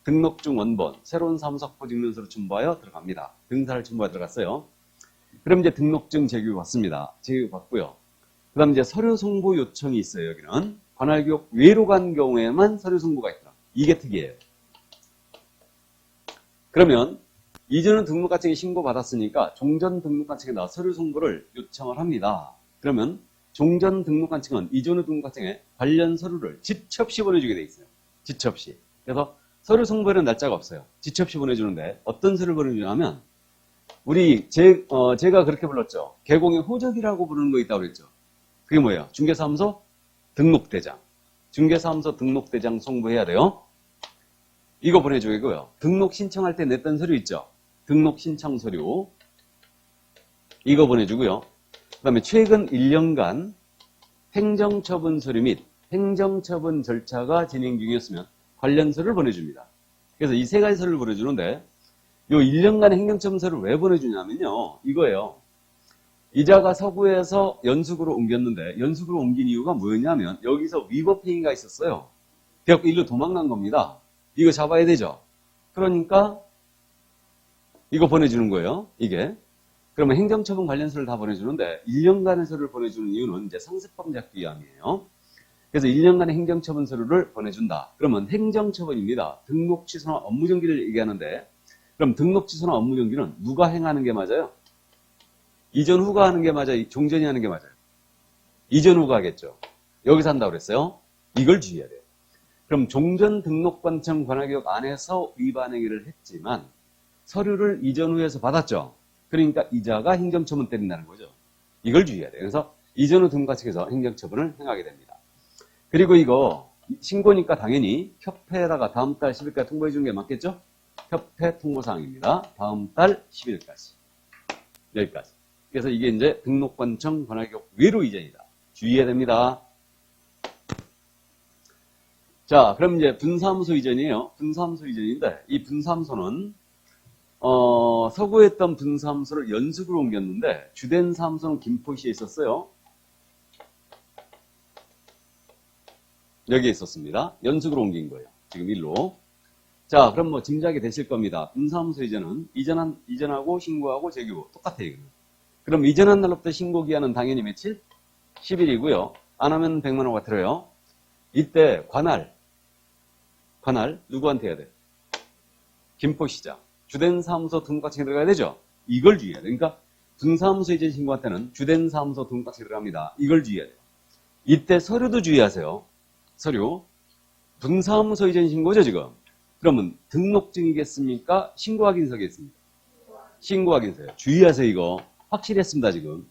등록증 원본, 새로운 사무소 확보 증명서를 첨부하여 들어갑니다. 등사를 첨부하여 들어갔어요. 그럼 이제 등록증 제교 받습니다. 제교 받고요. 그 다음 이제 서류 송부 요청이 있어요. 여기는 관할교육 외로 간 경우에만 서류 송부가 있다. 이게 특이해요. 그러면 이전은 등록관청에 신고받았으니까 종전 등록관청에다 서류 송부를 요청을 합니다. 그러면 종전 등록관청은 이전 후 등록관청에 관련 서류를 지체 없이 보내주게 돼 있어요. 지체 없이. 그래서 서류 송부에는 날짜가 없어요. 지체 없이 보내주는데 어떤 서류를 보내주냐면 우리 제가 그렇게 불렀죠. 개공의 호적이라고 부르는 거 있다고 그랬죠. 그게 뭐예요? 중개사무소 등록대장. 중개사무소 등록대장 송부해야 돼요. 이거 보내주고요. 등록 신청할 때 냈던 서류 있죠. 등록 신청 서류. 이거 보내주고요. 그 다음에 최근 1년간 행정처분 서류 및 행정처분 절차가 진행 중이었으면 관련 서류를 보내줍니다. 그래서 이 세 가지 서류를 보내주는데 요 1년간 행정처분 서류를 왜 보내주냐면요. 이거예요. 이자가 서구에서 연수구로 옮겼는데 연수구로 옮긴 이유가 뭐였냐면 여기서 위법행위가 있었어요. 그래갖고 일로 도망간 겁니다. 이거 잡아야 되죠. 그러니까 이거 보내주는 거예요. 이게. 그러면 행정처분 관련 서류를 다 보내주는데 1년간의 서류를 보내주는 이유는 이제 상습범 잡기 위함이에요. 그래서 1년간의 행정처분 서류를 보내준다. 그러면 행정처분입니다. 등록 취소나 업무 정지를 얘기하는데 그럼 등록 취소나 업무 정지는 누가 행하는 게 맞아요? 이전 후가 하는 게 맞아요? 종전이 하는 게 맞아요? 이전 후가 하겠죠. 여기서 한다고 그랬어요. 이걸 주의해야 돼요. 그럼 종전 등록관청 관할교육 안에서 위반 행위를 했지만 서류를 이전 후에서 받았죠. 그러니까 이자가 행정처분 때린다는 거죠. 이걸 주의해야 돼요. 그래서 이전 후 등록관청에서 행정처분을 행하게 됩니다. 그리고 이거 신고니까 당연히 협회에다가 다음 달 10일까지 통보해 주는 게 맞겠죠? 협회 통보사항입니다. 다음 달 10일까지. 여기까지. 그래서 이게 이제 등록관청 관할교육 외로 이전이다. 주의해야 됩니다. 자, 그럼 이제 분사무소 이전이에요. 분사무소 이전인데 이 분사무소는 서구에 있던 분사무소를 연수구로 옮겼는데 주된 사무소는 김포시에 있었어요. 여기에 있었습니다. 연수구로 옮긴 거예요. 지금 일로. 자, 그럼 뭐 짐작이 되실 겁니다. 분사무소 이전은 이전하고 신고하고 재교 똑같아요. 그럼 이전한 날로부터 신고 기한은 당연히 며칠? 10일이고요. 안 하면 100만 원가 들어요. 이때 관할 누구한테 해야 돼? 김포시장. 주된 사무소 등록관청에 들어가야 되죠? 이걸 주의해야 돼. 그러니까 분사무소 이전 신고할 때는 주된 사무소 등록관청이 들어갑니다. 이걸 주의해야 돼요. 이때 서류도 주의하세요. 서류. 분사무소 이전 신고죠, 지금. 그러면 등록증이겠습니까? 신고확인서겠습니까? 신고확인서요. 주의하세요, 이거. 확실했습니다, 지금.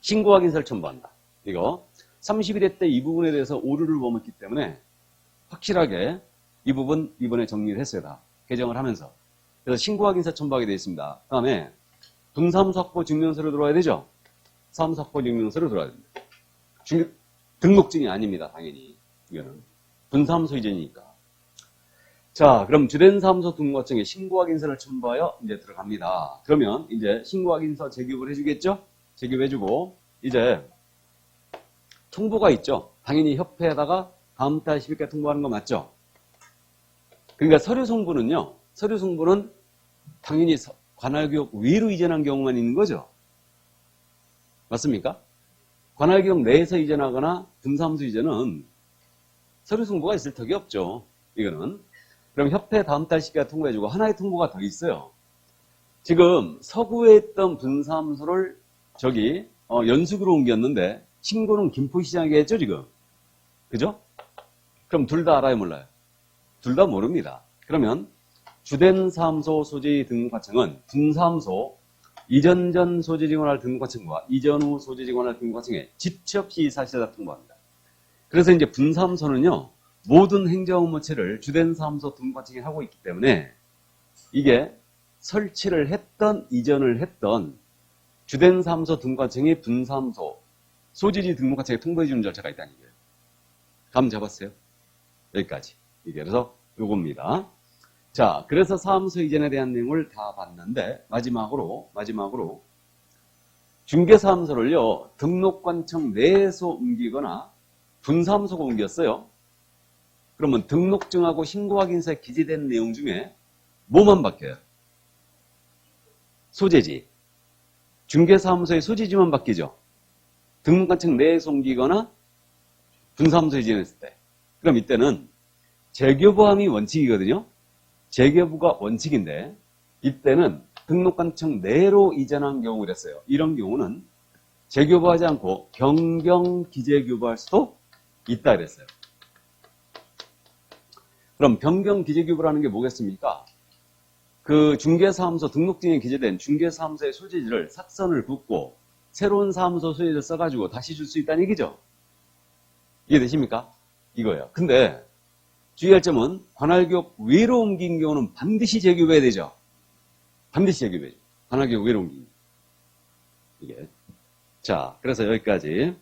신고확인서를 첨부한다. 이거. 31회 때 이 부분에 대해서 오류를 범했기 때문에 확실하게 이 부분 이번에 정리를 했어요, 다. 개정을 하면서. 그래서 신고확인서 첨부하게 되어 있습니다. 그 다음에 분사무소 확보 증명서로 들어와야 되죠? 사무소 확보 증명서로 들어와야 됩니다. 등록증이 아닙니다, 당연히. 이거는. 분사무소 이전이니까. 자, 그럼 주된 사무소 등록증에 신고확인서를 첨부하여 이제 들어갑니다. 그러면 이제 신고확인서 제기업을 해주겠죠? 제기업해주고, 이제 통보가 있죠? 당연히 협회에다가 다음 달 10일까지 통보하는 거 맞죠? 그러니까 서류 송부는요, 서류 송부는 당연히 관할구역 외로 이전한 경우만 있는 거죠? 맞습니까? 관할구역 내에서 이전하거나 분사무소 이전은 서류 송부가 있을 턱이 없죠. 이거는. 그럼 협회 다음 달 10일까지 통보해주고 하나의 통보가 더 있어요. 지금 서구에 있던 분사무소를 저기 연수구로 옮겼는데 신고는 김포시장에 했죠, 지금? 그죠? 그럼 둘 다 알아요, 몰라요? 둘 다 모릅니다. 그러면 주된 사무소 소지 등록과청은 분사무소 이전 전 소지 직원할 등록과청과 이전 후 소지 직원할 등록과청에 지체 없이 사실다 통보합니다. 그래서 이제 분사무소는요, 모든 행정 업무체를 주된 사무소 등록과청이 하고 있기 때문에 이게 설치를 했던 이전을 했던 주된 사무소 등록과청이 분사무소 소지지 등록과청에 통보해 주는 절차가 있다는 얘기예요. 감 잡았어요? 여기까지. 이게 그래서 요겁니다. 자, 그래서 사무소 이전에 대한 내용을 다 봤는데 마지막으로 중개사무소를요, 등록관청 내에서 옮기거나 분사무소가 옮겼어요. 그러면 등록증하고 신고확인서에 기재된 내용 중에 뭐만 바뀌어요? 소재지. 중개사무소의 소재지만 바뀌죠. 등록관청 내에서 옮기거나 분사무소에 이전했을 때. 그럼 이때는 재교부함이 원칙이거든요. 재교부가 원칙인데 이때는 등록관청 내로 이전한 경우 그랬어요. 이런 경우는 재교부하지 않고 변경 기재교부할 수도 있다 그랬어요. 그럼 변경 기재교부라는 게 뭐겠습니까? 그 중개사무소 등록증에 기재된 중개사무소의 소재지를 삭선을 긋고 새로운 사무소 소재지를 써가지고 다시 줄 수 있다는 얘기죠. 이해되십니까? 이거예요. 근데 주의할 점은 관할구역 외로 옮긴 경우는 반드시 재교부해야 되죠. 반드시 재교부해야죠. 관할구역 외로 옮긴. 이게. 자, 그래서 여기까지.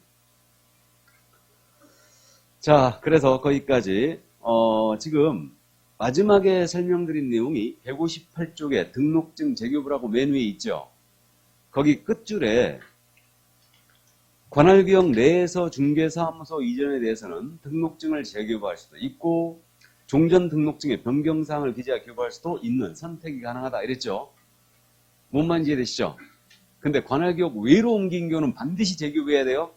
자, 그래서 거기까지. 지금 마지막에 설명드린 내용이 158쪽에 등록증 재교부라고 맨 위에 있죠. 거기 끝줄에 관할구역 내에서 중개사무소 이전에 대해서는 등록증을 재교부할 수도 있고 종전 등록증에 변경사항을 기재하여 교부할 수도 있는 선택이 가능하다 이랬죠. 뭔 말인지 이해되시죠? 근데 관할구역 외로 옮긴 경우는 반드시 재교부해야 돼요.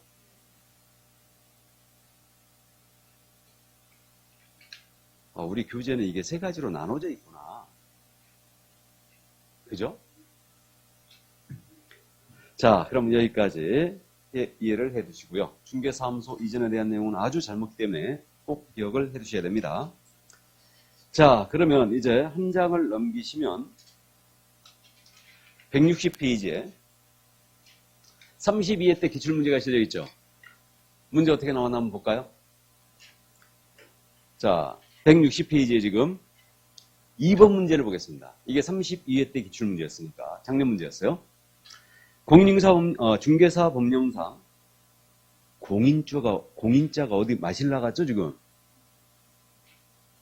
우리 교재는 이게 세 가지로 나눠져 있구나. 그죠? 자, 그럼 여기까지 이해를 해 두시고요. 중개사무소 이전에 대한 내용은 아주 잘 먹기 때문에 꼭 기억을 해 두셔야 됩니다. 자, 그러면 이제 한 장을 넘기시면 160페이지에 32회 때 기출문제가 실려 있죠. 문제 어떻게 나왔나 한번 볼까요? 자, 160페이지에 지금 2번 문제를 보겠습니다. 이게 32회 때 기출문제였으니까 작년 문제였어요. 중개사 법령상 공인자가 어디 마실 나갔죠 지금?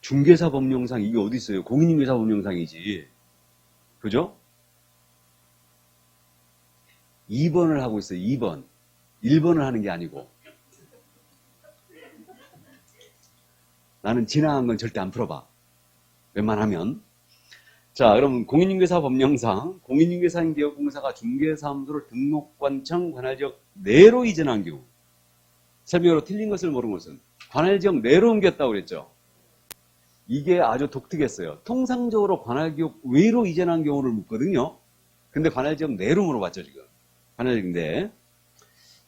중개사 법령상 이게 어디 있어요? 공인중개사 법령상이지. 그죠? 2번을 하고 있어요. 2번. 1번을 하는 게 아니고. 나는 지나간 건 절대 안 풀어봐. 웬만하면. 자, 그럼 공인중개사 법령상 공인중개사인 기업공사가 중개사무소를 등록관청 관할지역 내로 이전한 경우 설명으로 틀린 것을 모르는 것은 관할지역 내로 옮겼다고 그랬죠. 이게 아주 독특했어요. 통상적으로 관할기업 외로 이전한 경우를 묻거든요. 근데 관할지역 내로 물어봤죠, 지금. 관할지역 내.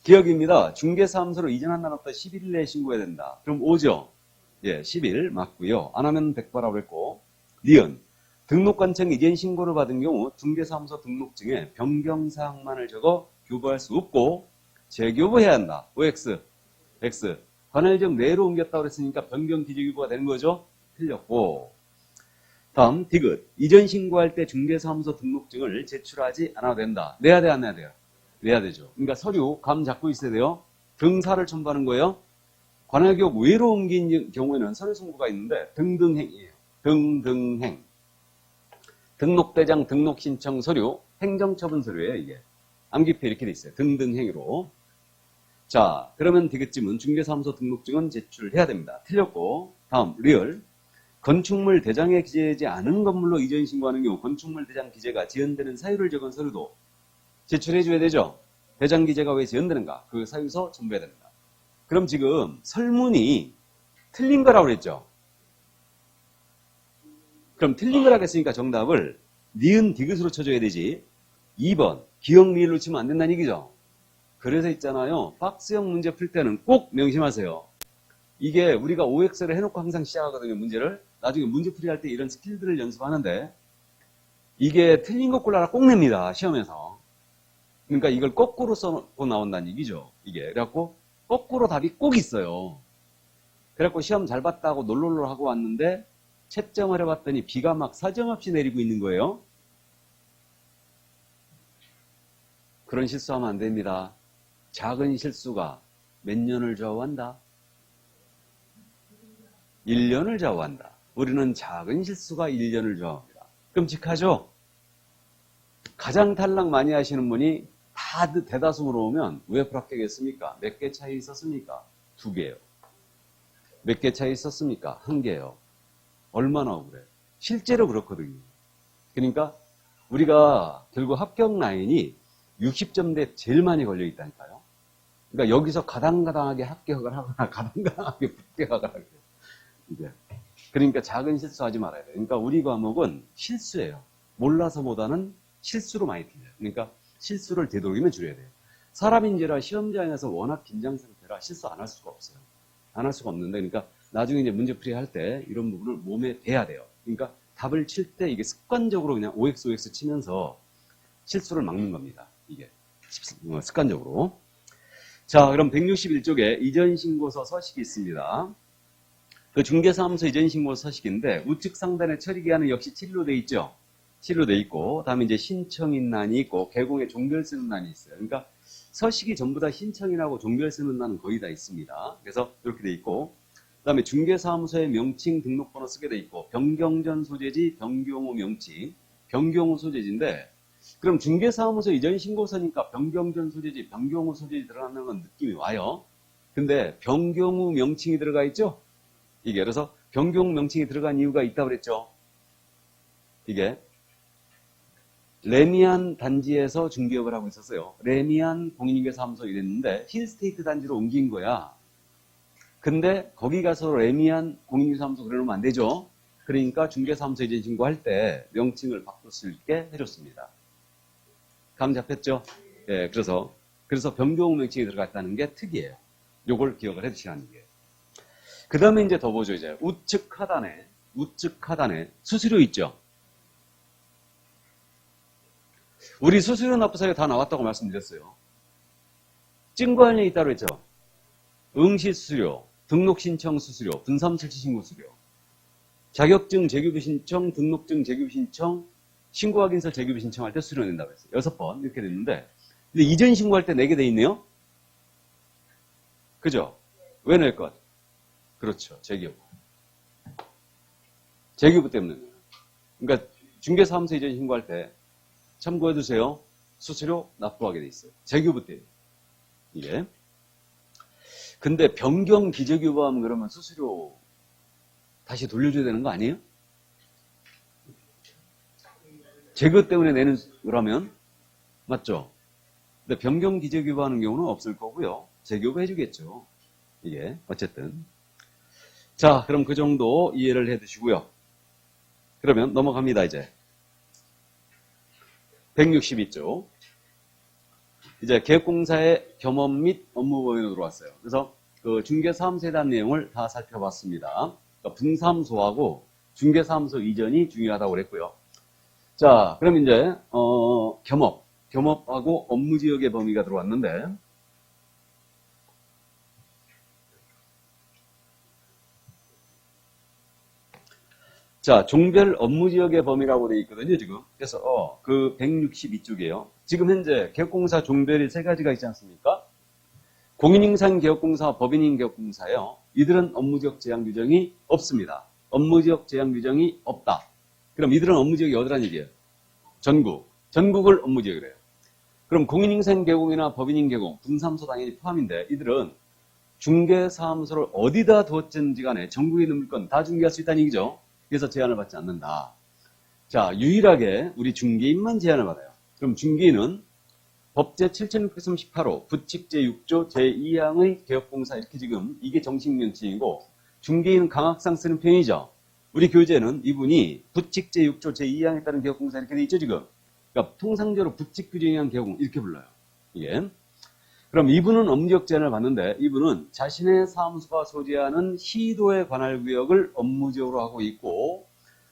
기억입니다. 중개사무소로 이전한다는 없다 11일 내에 신고해야 된다. 그럼 5죠? 예, 10일 맞고요. 안 하면 100바라고 했고. 니은. 등록관청 이전 신고를 받은 경우 중개사무소 등록증에 변경사항만을 적어 교부할 수 없고 재교부해야 한다. OX. X. 관할지역 내로 옮겼다고 그랬으니까 변경 기재교부가 되는 거죠? 틀렸고. 다음 디귿. 이전 신고할 때 중개사무소 등록증을 제출하지 않아도 된다. 내야 돼, 안 내야 돼요? 내야 되죠. 그러니까 서류 감 잡고 있어야 돼요. 등사를 첨부하는 거예요. 관할기업 외로 옮긴 경우에는 서류 송부가 있는데 등등행이에요. 등등행. 등록대장 등록신청 서류, 행정처분 서류예요, 이게. 암기표 이렇게 돼 있어요. 등등행으로. 자, 그러면 디귿쯤은 중개사무소 등록증은 제출해야 됩니다. 틀렸고. 다음 리얼. 건축물 대장에 기재하지 않은 건물로 이전 신고하는 경우 건축물 대장 기재가 지연되는 사유를 적은 서류도 제출해줘야 되죠. 대장 기재가 왜 지연되는가? 그 사유서 첨부해야 됩니다. 그럼 지금 설문이 틀린 거라고 그랬죠. 그럼 틀린 거라고 했으니까 정답을 니은 디귿으로 쳐줘야 되지. 2번 기억 리을로 치면 안 된다는 얘기죠. 그래서 있잖아요. 박스형 문제 풀 때는 꼭 명심하세요. 이게 우리가 OX를 해놓고 항상 시작하거든요. 문제를. 나중에 문제풀이 할 때 이런 스킬들을 연습하는데 이게 틀린 것 골라라 꼭 냅니다. 시험에서. 그러니까 이걸 거꾸로 써놓고 나온다는 얘기죠. 이게. 그래갖고 거꾸로 답이 꼭 있어요. 그래갖고 시험 잘 봤다고 놀놀놀 하고 왔는데 채점을 해봤더니 비가 막 사정없이 내리고 있는 거예요. 그런 실수하면 안 됩니다. 작은 실수가 몇 년을 좌우한다? 1년을 좌우한다. 우리는 작은 실수가 1년을 좌우합니다. 끔찍하죠? 가장 탈락 많이 하시는 분이 다 대다수 물어보면 왜 불합격했습니까? 몇 개 차이 있었습니까? 2개요. 몇 개 차이 있었습니까? 1개요. 얼마나 억울해요. 실제로 그렇거든요. 그러니까 우리가 결국 합격 라인이 60점대 제일 많이 걸려 있다니까요. 그러니까 여기서 가당가당하게 합격을 하거나 가당가당하게 불합격을 하거나 이제 그러니까 작은 실수하지 말아야 돼요. 그러니까 우리 과목은 실수예요. 몰라서보다는 실수로 많이 틀려요. 그러니까 실수를 되도록이면 줄여야 돼요. 사람인지라 시험장에서 워낙 긴장 상태라 실수 안 할 수가 없어요. 안 할 수가 없는데 그러니까 나중에 이제 문제풀이 할 때 이런 부분을 몸에 배야 돼요. 그러니까 답을 칠 때 이게 습관적으로 그냥 OX 치면서 실수를 막는 겁니다. 이게 습관적으로. 자, 그럼 161쪽에 이전신고서 서식이 있습니다. 그 중개사무소 이전신고서 서식인데 우측 상단에 처리기한은 역시 7일로 돼 있죠. 7일로 돼 있고 다음에 이제 신청인란이 있고 개공에 종결 쓰는 난이 있어요. 그러니까 서식이 전부 다 신청인하고 종결 쓰는 난은 거의 다 있습니다. 그래서 이렇게 돼 있고 그다음에 중개사무소의 명칭 등록번호 쓰게 돼 있고 변경전 소재지 변경 후 명칭 변경 후 소재지인데 그럼 중개사무소 이전 신고서니까 변경전 소재지 변경 후 소재지 들어가는 건 느낌이 와요. 근데 변경 후 명칭이 들어가 있죠. 이게 그래서 변경 명칭이 들어간 이유가 있다고 그랬죠. 이게 레미안 단지에서 중개업을 하고 있었어요. 레미안 공인중개사무소 이랬는데 힐스테이트 단지로 옮긴 거야. 근데 거기 가서 레미안 공인중개사무소 그러면 안 되죠. 그러니까 중개사무소 이전 신고할 때 명칭을 바꿀 수 있게 해줬습니다. 감 잡혔죠? 예, 그래서 변경 후 명칭이 들어갔다는 게 특이해요. 요걸 기억을 해두시라는 게. 그 다음에 이제 더 보죠, 이제. 우측 하단에 수수료 있죠? 우리 수수료 납부사유 다 나왔다고 말씀드렸어요. 증거안에 있다고 했죠? 응시수수료, 등록신청 수수료, 분삼설치신고 수수료, 자격증 재규부 신청, 등록증 재규부 신청, 신고확인서 재규부 신청할 때 수수료 낸다고 했어요. 6번 이렇게 됐는데 근데 이전 신고할 때 내게 돼 있네요? 그죠? 왜 낼 것? 그렇죠. 재규부. 재규부 때문에. 그러니까 중개사무소 이전 신고할 때 참고해 두세요. 수수료 납부하게 돼 있어요. 재규부 때문에. 이게. 근데 변경 기재규부하면 그러면 수수료 다시 돌려줘야 되는 거 아니에요? 재규 때문에 내는 거라면 맞죠? 근데 변경 기재규부하는 경우는 없을 거고요. 재규부 해주겠죠. 이게 어쨌든. 자, 그럼 그 정도 이해를 해 두시고요. 그러면 넘어갑니다, 이제. 162쪽. 이제 계획공사의 겸업 및 업무 범위로 들어왔어요. 그래서 그 중개사무소에 대한 내용을 다 살펴봤습니다. 그러니까 분사무소하고 중개사무소 이전이 중요하다고 그랬고요. 자, 그럼 이제 겸업하고 업무지역의 범위가 들어왔는데, 자, 종별 업무지역의 범위라고 되어 있거든요, 지금. 그래서 그 162쪽이에요. 지금 현재 개업공사 종별이 세 가지가 있지 않습니까? 공인인상 개업공사, 법인인 개업공사예요. 이들은 업무지역 제한 규정이 없습니다. 업무지역 제한 규정이 없다. 그럼 이들은 업무지역이 어디란 얘기예요? 전국. 전국을 업무지역이래요. 그럼 공인인상 개공이나 법인인 개공, 분사무소 당연히 포함인데 이들은 중개사무소를 어디다 두었든지 간에 전국에 있는 물건 다 중개할 수 있다는 얘기죠. 그래서 제한을 받지 않는다. 자, 유일하게 우리 중개인만 제한을 받아요. 그럼 중개인은 법제 7638호 부칙 제6조 제2항의 개업공사 이렇게 지금 이게 정식 명칭이고 중개인은 강학상 쓰는 표현이죠. 우리 교재는 이분이 부칙 제6조 제2항에 따른 개업공사 이렇게 돼 있죠 지금. 그러니까 통상적으로 부칙 규정에 의한 개업공 이렇게 불러요. 이게. 그럼 이분은 업무지역 제한을 받는데 이분은 자신의 사무소가 소재하는 시도에 관할 구역을 업무지역으로 하고 있고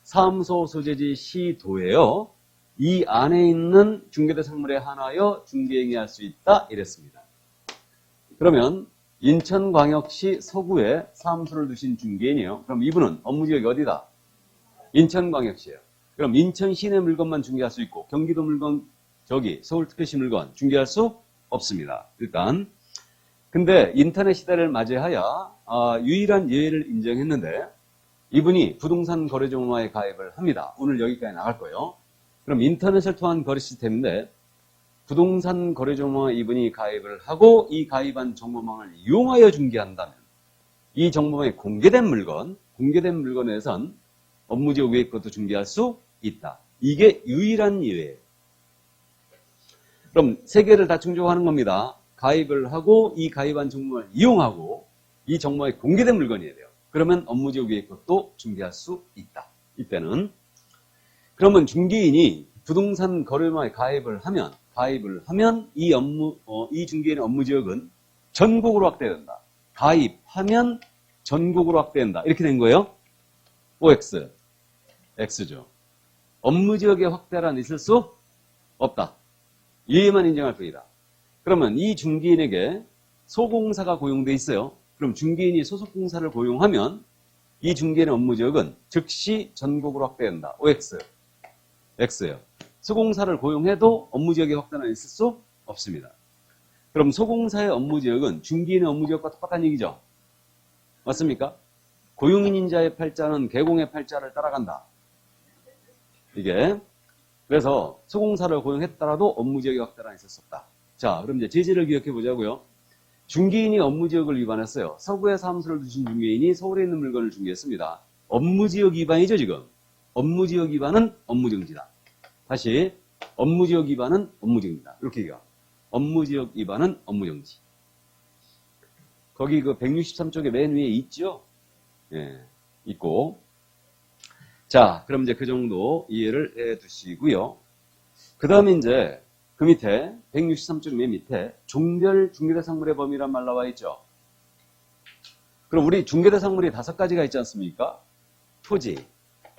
사무소 소재지 시도에요. 이 안에 있는 중개대상물에 한하여 중개행위할 수 있다 이랬습니다. 그러면 인천광역시 서구에 사무소를 두신 중개인이에요. 그럼 이분은 업무지역이 어디다? 인천광역시예요. 그럼 인천 시내 물건만 중개할 수 있고 경기도 물건 저기 서울특별시 물건 중개할 수 없습니다. 일단 근데 인터넷 시대를 맞이하여 유일한 예외를 인정했는데 이분이 부동산 거래정보망에 가입을 합니다. 오늘 여기까지 나갈 거예요. 그럼 인터넷을 통한 거래 시스템인데 부동산 거래정보망에 이분이 가입을 하고 이 가입한 정보망을 이용하여 중개한다면 이 정보망에 공개된 물건에선 업무지역 외의 것도 중개할 수 있다. 이게 유일한 예외예요. 그럼 세 개를 다 충족하는 겁니다. 가입을 하고 이 가입한 정보를 이용하고 이 정보에 공개된 물건이어야 돼요. 그러면 업무지역 외의 것도 중개할 수 있다. 이때는 그러면 중개인이 부동산 거래망에 가입을 하면 이 중개인의 업무지역은 전국으로 확대된다. 가입하면 전국으로 확대된다. 이렇게 된 거예요. OX, X죠. 업무지역의 확대란 있을 수 없다. 이해만 인정할 뿐이다. 그러면 이 중개인에게 소공사가 고용돼 있어요. 그럼 중개인이 소속공사를 고용하면 이 중개인의 업무지역은 즉시 전국으로 확대된다. OX, X예요. 소공사를 고용해도 업무지역의 확대는 있을 수 없습니다. 그럼 소공사의 업무지역은 중개인의 업무지역과 똑같다는 얘기죠. 맞습니까? 고용인자의 팔자는 개공의 팔자를 따라간다. 이게 그래서 소공사를 고용했더라도 업무지역의 확대는 있을 수 없다. 자, 그럼 이제 제재를 기억해 보자고요. 중개인이 업무지역을 위반했어요. 서구에 사무소를 두신 중개인이 서울에 있는 물건을 중개했습니다. 업무지역 위반이죠 지금. 업무지역 위반은 업무정지다. 다시 업무지역 위반은 업무정지다. 이렇게 얘기해요. 업무지역 위반은 업무정지. 거기 그 163쪽에 맨 위에 있죠? 예, 있고. 자, 그럼 이제 그 정도 이해를 해 두시고요. 그 다음에 이제 그 밑에 163쪽 맨 밑에 종별 중개대상물의 범위란 말 나와 있죠. 그럼 우리 중개대상물이 5가지가 있지 않습니까? 토지,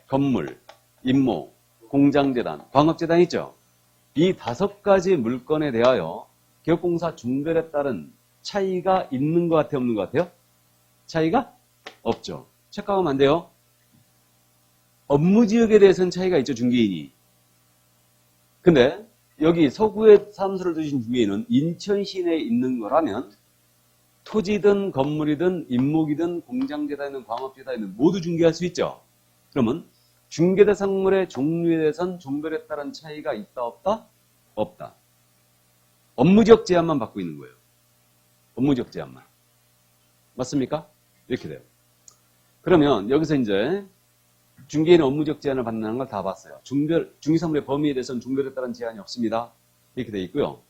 건물, 임모, 공장재단, 광업재단 있죠. 이 5가지 물건에 대하여 개업공사 종별에 따른 차이가 있는 것 같아요? 없는 것 같아요? 차이가 없죠. 착각하면 안 돼요. 업무지역에 대해서는 차이가 있죠, 중개인이. 근데 여기 서구에 사무소를 두신 중개인은 인천 시내에 있는 거라면 토지든 건물이든 임목이든 공장재단이든 광업재단이든 모두 중개할 수 있죠. 그러면 중개대상물의 종류에 대해서는 종별에 따른 차이가 있다 없다? 없다. 업무지역 제한만 받고 있는 거예요. 업무지역 제한만. 맞습니까? 이렇게 돼요. 그러면 여기서 이제 중개인의 업무적 제한을 받는다는 걸 다 봤어요. 중개사물의 범위에 대해서는 종별에 따른 제한이 없습니다. 이렇게 돼 있고요.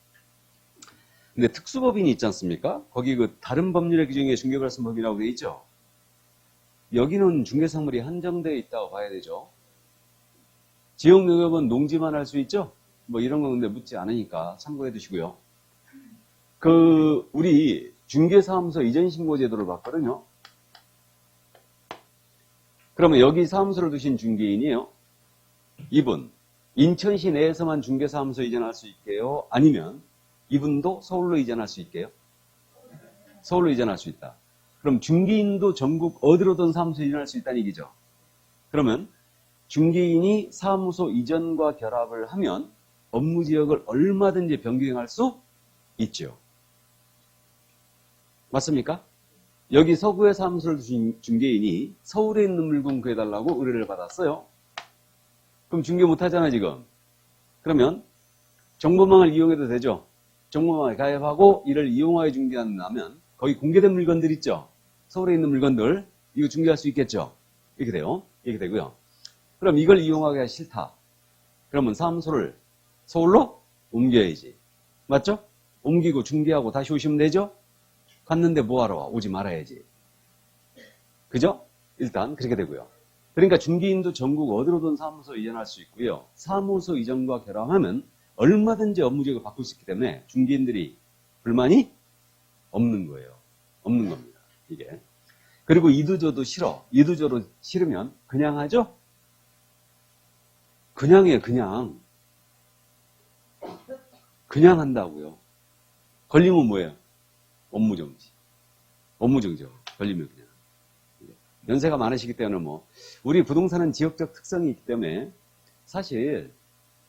근데 특수법인이 있지 않습니까? 거기 그 다른 법률의 규정에 중개발생법이라고 돼 있죠. 여기는 중개사물이 한정되어 있다고 봐야 되죠. 지역농협은 농지만 할 수 있죠? 뭐 이런 건 근데 묻지 않으니까 참고해 두시고요. 우리 중개사무소 이전신고 제도를 봤거든요. 그러면 여기 사무소를 두신 중개인이에요. 이분, 인천시 내에서만 중개사무소 이전할 수 있게요? 아니면 이분도 서울로 이전할 수 있게요? 서울로 이전할 수 있다. 그럼 중개인도 전국 어디로든 사무소 이전할 수 있다는 얘기죠. 그러면 중개인이 사무소 이전과 결합을 하면 업무 지역을 얼마든지 변경할 수 있죠. 맞습니까? 여기 서구에 사무소를 두신 중개인이 서울에 있는 물건 구해달라고 의뢰를 받았어요. 그럼 중개 못하잖아 지금. 그러면 정보망을 이용해도 되죠. 정보망을 가입하고 이를 이용하여 중개한다면 거기 공개된 물건들 있죠. 서울에 있는 물건들 이거 중개할 수 있겠죠. 이렇게 돼요. 이렇게 되고요. 그럼 이걸 이용하기가 싫다. 그러면 사무소를 서울로 옮겨야지. 맞죠? 옮기고 중개하고 다시 오시면 되죠? 갔는데 뭐하러 와? 오지 말아야지. 그죠? 일단 그렇게 되고요. 그러니까 중개인도 전국 어디로든 사무소 이전할 수 있고요. 사무소 이전과 결합하면 얼마든지 업무지역을 바꿀 수 있기 때문에 중개인들이 불만이 없는 거예요. 없는 겁니다. 이게. 그리고 이도저도 싫어. 이도저도 싫으면 그냥 하죠? 그냥 해, 그냥. 그냥 한다고요. 걸리면 뭐예요? 업무정지. 업무정지요. 걸리면 그냥. 연세가 많으시기 때문에 우리 부동산은 지역적 특성이 있기 때문에 사실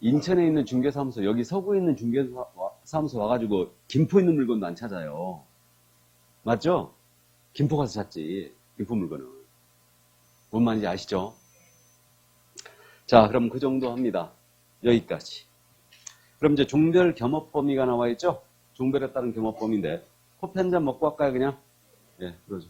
인천에 있는 중개사무소, 여기 서구에 있는 중개사무소 와가지고 김포 있는 물건도 안 찾아요. 맞죠? 김포 가서 찾지. 김포 물건은. 뭔 말인지 아시죠? 자, 그럼 그 정도 합니다. 여기까지. 그럼 이제 종별 겸업 범위가 나와 있죠? 종별에 따른 겸업 범위인데 커피 한 잔 먹고 할까요, 그냥? 예, 그러죠.